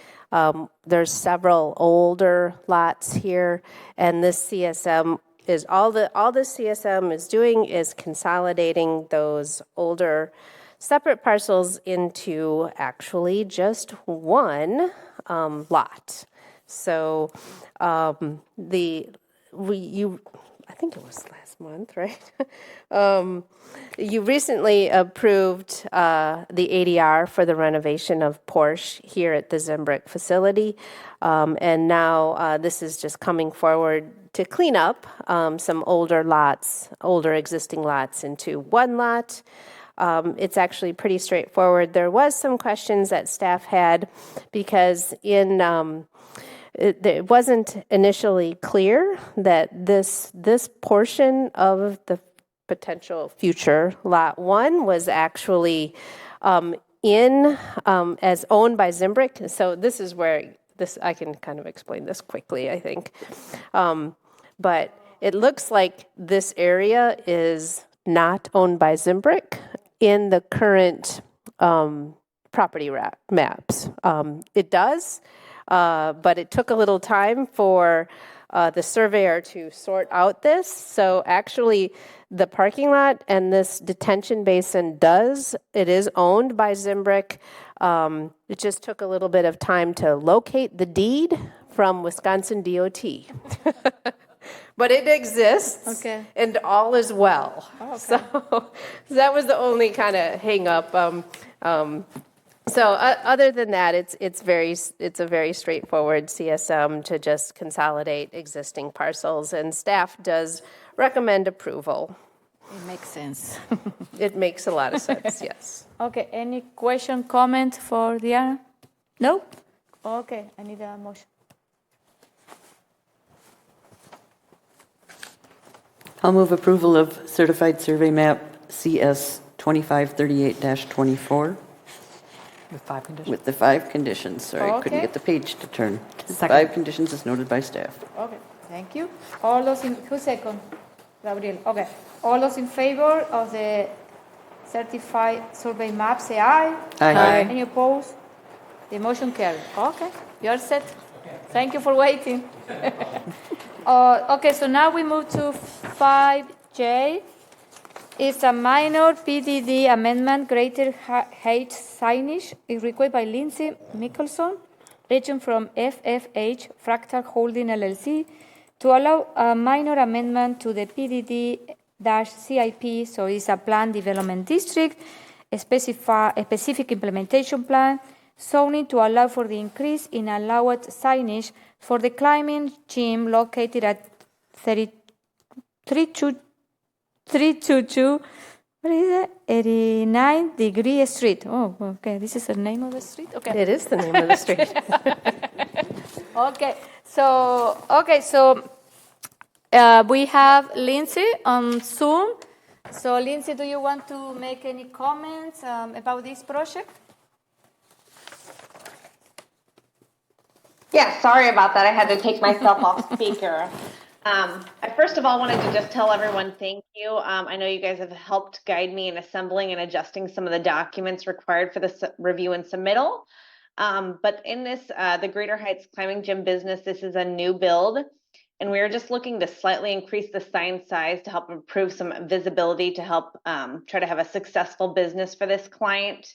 there's several older lots here, and this CSM is all the CSM is doing is consolidating those older separate parcels into actually just one lot. So I think it was last month, right? You recently approved the ADR for the renovation of Porsche here at the Zimbrick facility. And now this is just coming forward to clean up some older existing lots into one lot. It's actually pretty straightforward. There was some questions that staff had because it wasn't initially clear that this portion of the potential future lot 1 was actually as owned by Zimbrick. So this is where I can kind of explain this quickly, I think. But it looks like this area is not owned by Zimbrick in the current property maps. It does. But it took a little time for the surveyor to sort out this. So actually, the parking lot and this detention basin it is owned by Zimbrick. It just took a little bit of time to locate the deed from Wisconsin DOT. But it exists, okay, and all is well. Oh, okay. So that was the only kind of hang up. So other than that, it's a very straightforward CSM to just consolidate existing parcels, and staff does recommend approval. It makes sense. It makes a lot of sense, yes. Okay, any question, comment for Diana? No? Okay, I need a motion. I'll move approval of certified survey map CS 2538-24. With 5 conditions. with the 5 conditions. Sorry, I couldn't Okay. get the page to turn. Second. 5 conditions as noted by staff. Okay, thank you. All those in, who's second? Gabriel, okay. All those in favor of the certified survey map, say aye. Aye. Any opposed? The motion carried. Okay, you are set. Thank you for waiting. Okay, so now we move to 5J. It's a minor PDD amendment, greater height signage, is requested by Lindsay Mickelson, region from FFH Fractal Holding LLC, to allow a minor amendment to the PDD-CIP, so it's a plan development district, a specific implementation plan, zoning to allow for the increase in allowed signage for the climbing gym located at 322, what is it? 89 Degree Street. Oh, okay. This is the name of the street? Okay. It is the name of the street. Okay. So we have Lindsay on Zoom. So Lindsay, do you want to make any comments about this project? Yeah, sorry about that. I had to take myself off speaker. I first of all wanted to just tell everyone thank you. I know you guys have helped guide me in assembling and adjusting some of the documents required for this review and submittal. But in this, the Greater Heights Climbing Gym business, this is a new build, and we are just looking to slightly increase the sign size to help improve some visibility to help try to have a successful business for this client.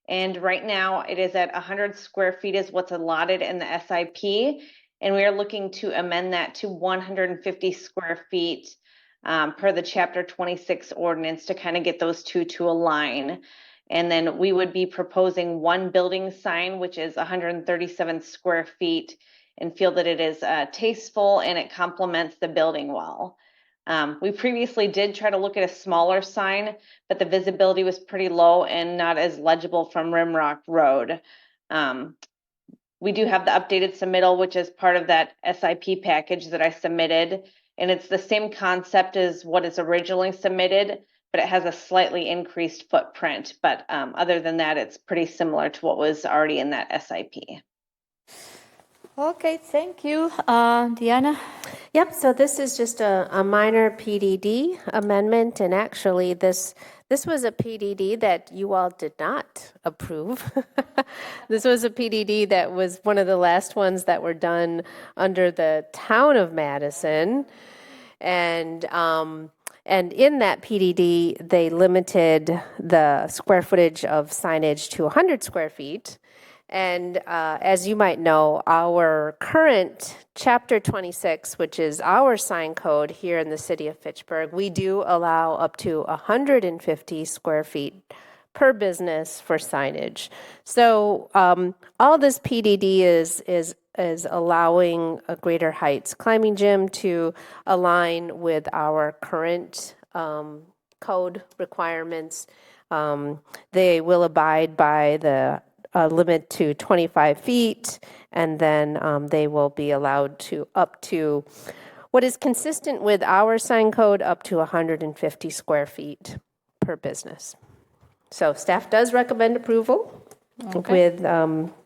And right now it is at 100 square feet is what's allotted in the SIP. And we are looking to amend that to 150 square feet per the Chapter 26 ordinance to kind of get those two to align. And then we would be proposing one building sign, which is 137 square feet, and feel that it is tasteful and it complements the building well. We previously did try to look at a smaller sign, but the visibility was pretty low and not as legible from Rimrock Road. We do have the updated submittal, which is part of that SIP package that I submitted. And it's the same concept as what is originally submitted, but it has a slightly increased footprint. But other than that, it's pretty similar to what was already in that SIP. Okay, thank you. Diana? Yep, so this is just a minor PDD amendment, and actually this was a PDD that you all did not approve. This was a PDD that was one of the last ones that were done under the town of Madison, and in that PDD, they limited the square footage of signage to 100 square feet. And as you might know, our current Chapter 26, which is our sign code here in the city of Fitchburg, we do allow up to 150 square feet per business for signage. So all this PDD is allowing a Greater Heights Climbing Gym to align with our current code requirements. They will abide by the limit to 25 feet, and then they will be allowed to up to what is consistent with our sign code, up to 150 square feet per business. So staff does recommend approval with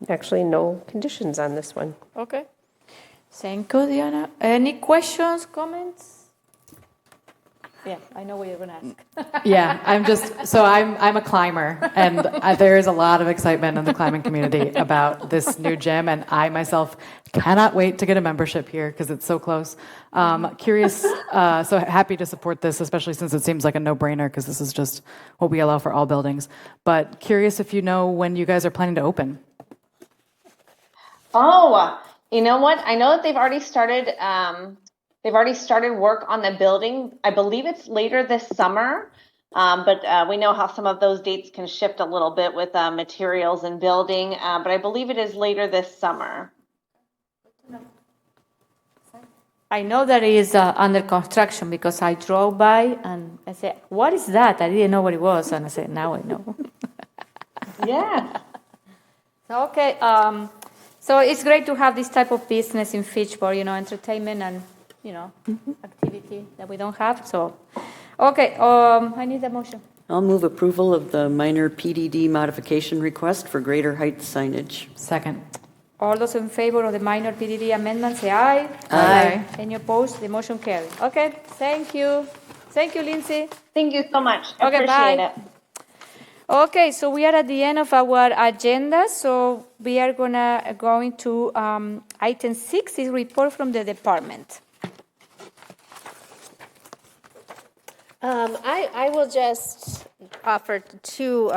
actually no conditions on this one. Okay. Thank you, Diana. Any questions, comments? Yeah, I know what you're going to ask. Yeah, I'm a climber, and there is a lot of excitement in the climbing community about this new gym, and I myself cannot wait to get a membership here because it's so close. Curious, so happy to support this, especially since it seems like a no-brainer because this is just what we allow for all buildings. But curious if you know when you guys are planning to open. Oh, you know what? I know that they've already started. They've already started work on the building. I believe it's later this summer, but we know how some of those dates can shift a little bit with materials and building. But I believe it is later this summer. I know that it is under construction because I drove by and I said, "What is that?" I didn't know what it was, and I said, "Now I know." Yeah. Okay. So it's great to have this type of business in Fitchburg, entertainment and activity that we don't have. So, okay. I need a motion. I'll move approval of the minor PDD modification request for greater height signage. Second. All those in favor of the minor PDD amendment, say aye. Aye. Any opposed? The motion carries. Okay, thank you. Thank you, Lindsay. Thank you so much. I Okay, appreciate bye. it. Okay, so we are at the end of our agenda, so we are going to item 6 is report from the department. I will just offer two,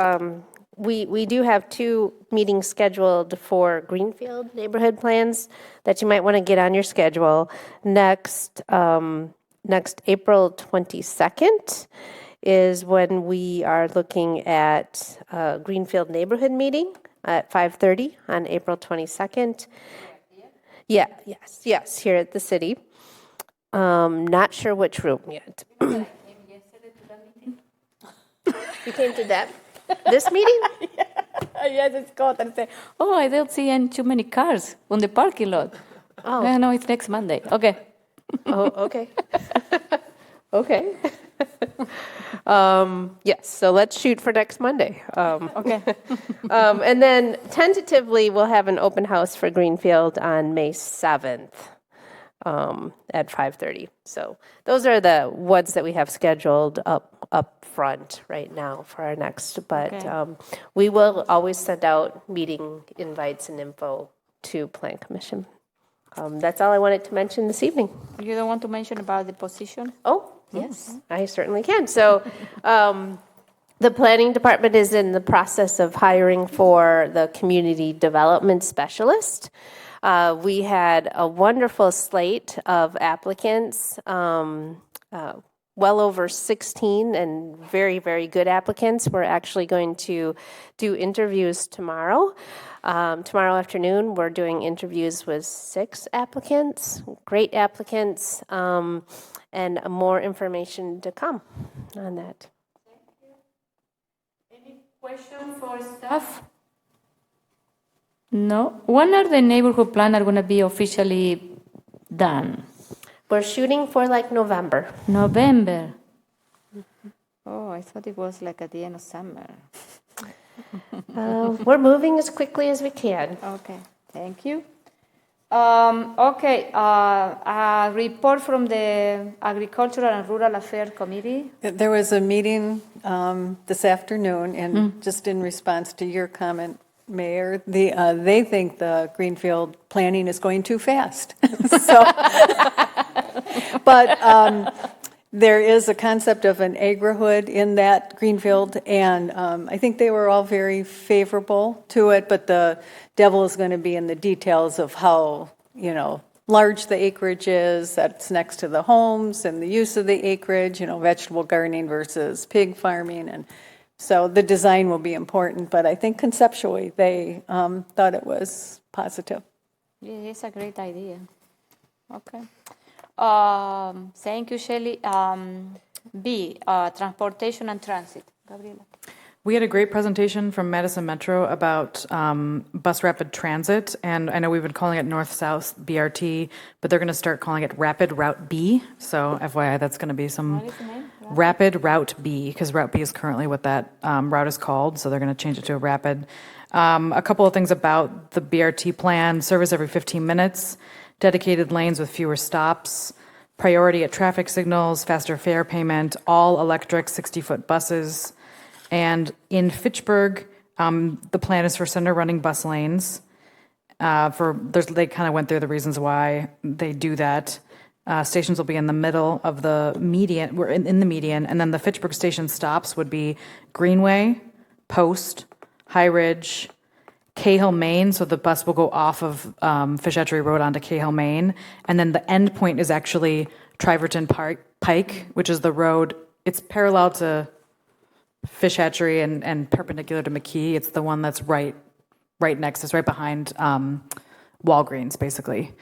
we do have 2 meetings scheduled for Greenfield neighborhood plans that you might want to get on your schedule. Next April 22nd is when we are looking at Greenfield neighborhood meeting at 5:30 on April 22nd. Yes, here at the city. Not sure which room yet. You came to this meeting? Yes, it's called and say, oh, I don't see too many cars on the parking lot. Oh. No, it's next Monday. Okay. Oh, okay. Okay. Yes, so let's shoot for next Monday. Okay. And then tentatively, we'll have an open house for Greenfield on May 7th at 5:30. So those are the ones that we have scheduled up front right now for our next. But Okay. we will always send out meeting invites and info to Plan Commission. That's all I wanted to mention this evening. You don't want to mention about the position? Oh, yes, I certainly can. So the planning department is in the process of hiring for the community development specialist. We had a wonderful slate of applicants, well over 16 and very, very good applicants. We're actually going to do interviews tomorrow. Tomorrow afternoon, we're doing interviews with 6 applicants, great applicants, and more information to come on that. Any question for staff? No. When are the neighborhood plan are going to be officially done? We're shooting for like November. November. Oh, I thought it was like at the end of summer. We're moving as quickly as we can. Okay, thank you. A report from the Agricultural and Rural Affairs Committee. There was a meeting this afternoon, and just in response to your comment, Mayor, they think the Greenfield planning is going too fast. But there is a concept of an agrihood in that Greenfield, and I think they were all very favorable to it, but the devil is going to be in the details of how, large the acreage is that's next to the homes and the use of the acreage, vegetable gardening versus pig farming. And so the design will be important, but I think conceptually they thought it was positive. Yeah, it's a great idea. Okay. Thank you, Shelley. B, transportation and transit. Gabriela. We had a great presentation from Madison Metro about bus rapid transit, and I know we've been calling it North-South BRT, but they're going to start calling it Rapid Route B. So FYI, that's going to be some Rapid Route B, because Route B is currently what that route is called, so they're going to change it to a Rapid. A couple of things about the BRT plan: service every 15 minutes, dedicated lanes with fewer stops, priority at traffic signals, faster fare payment, all electric 60-foot buses. And in Fitchburg, the plan is for center running bus lanes. They kind of went through the reasons why they do that. Stations will be in the middle of the median. We're in the median, and then the Fitchburg station stops would be Greenway, Post, High Ridge, Cahill, Maine. So the bus will go off of Fish Hatchery Road onto Cahill, Maine, and then the end point is actually Triverton Pike, which is the road. It's parallel to Fish Hatchery and perpendicular to McKee. It's the one that's right next. It's right behind Walgreens, basically.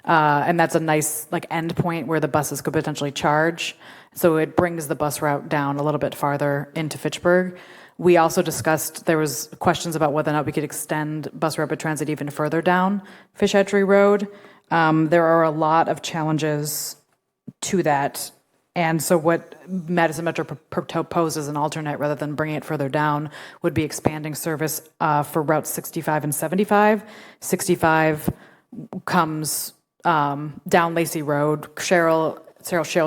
And that's a nice end point where the buses could potentially charge. So it brings the bus route down a little bit farther into Fitchburg. We also discussed, there was questions about whether or not we could extend bus rapid transit even further down Fish Hatchery Road. There are a lot of challenges to that And so what Madison Metro proposed as an alternate, rather than bringing it further down, would be expanding service for routes 65 and 75. 65 comes down Lacey Road, Cheryl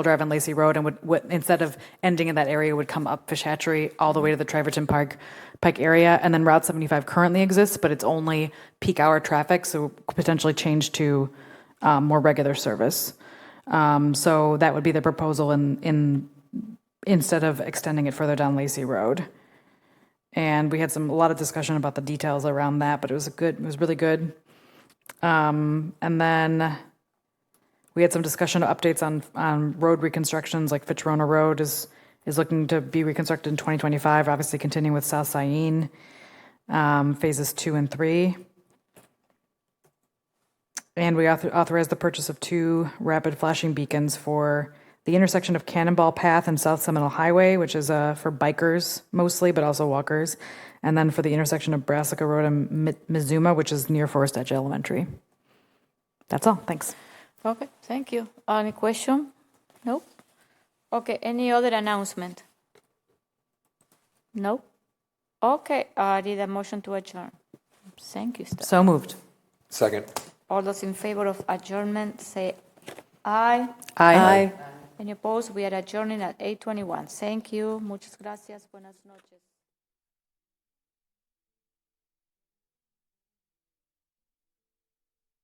Drive and Lacey Road, and would instead of ending in that area, would come up Fish Hatchery all the way to the Triverton Pike area. And then Route 75 currently exists, but it's only peak hour traffic, so could potentially change to more regular service. So that would be the proposal instead of extending it further down Lacey Road. And we had a lot of discussion about the details around that, but it was really good. And then we had some discussion updates on road reconstructions, like Fitchburg Road is looking to be reconstructed in 2025, obviously continuing with South Cyene, phases 2 and 3. And we authorized the purchase of 2 rapid flashing beacons for the intersection of Cannonball Path and South Seminole Highway, which is for bikers mostly, but also walkers. And then for the intersection of Brassica Road and Mizuma, which is near Forest Edge Elementary. That's all. Thanks. Okay, thank you. Any question? No? Okay, any other announcement? No? Okay, I need a motion to adjourn. Thank you, Steph. So moved. Second. All those in favor of adjournment say aye. Aye. Any opposed? We are adjourning at 8:21. Thank you. Muchas gracias. Buenas noches.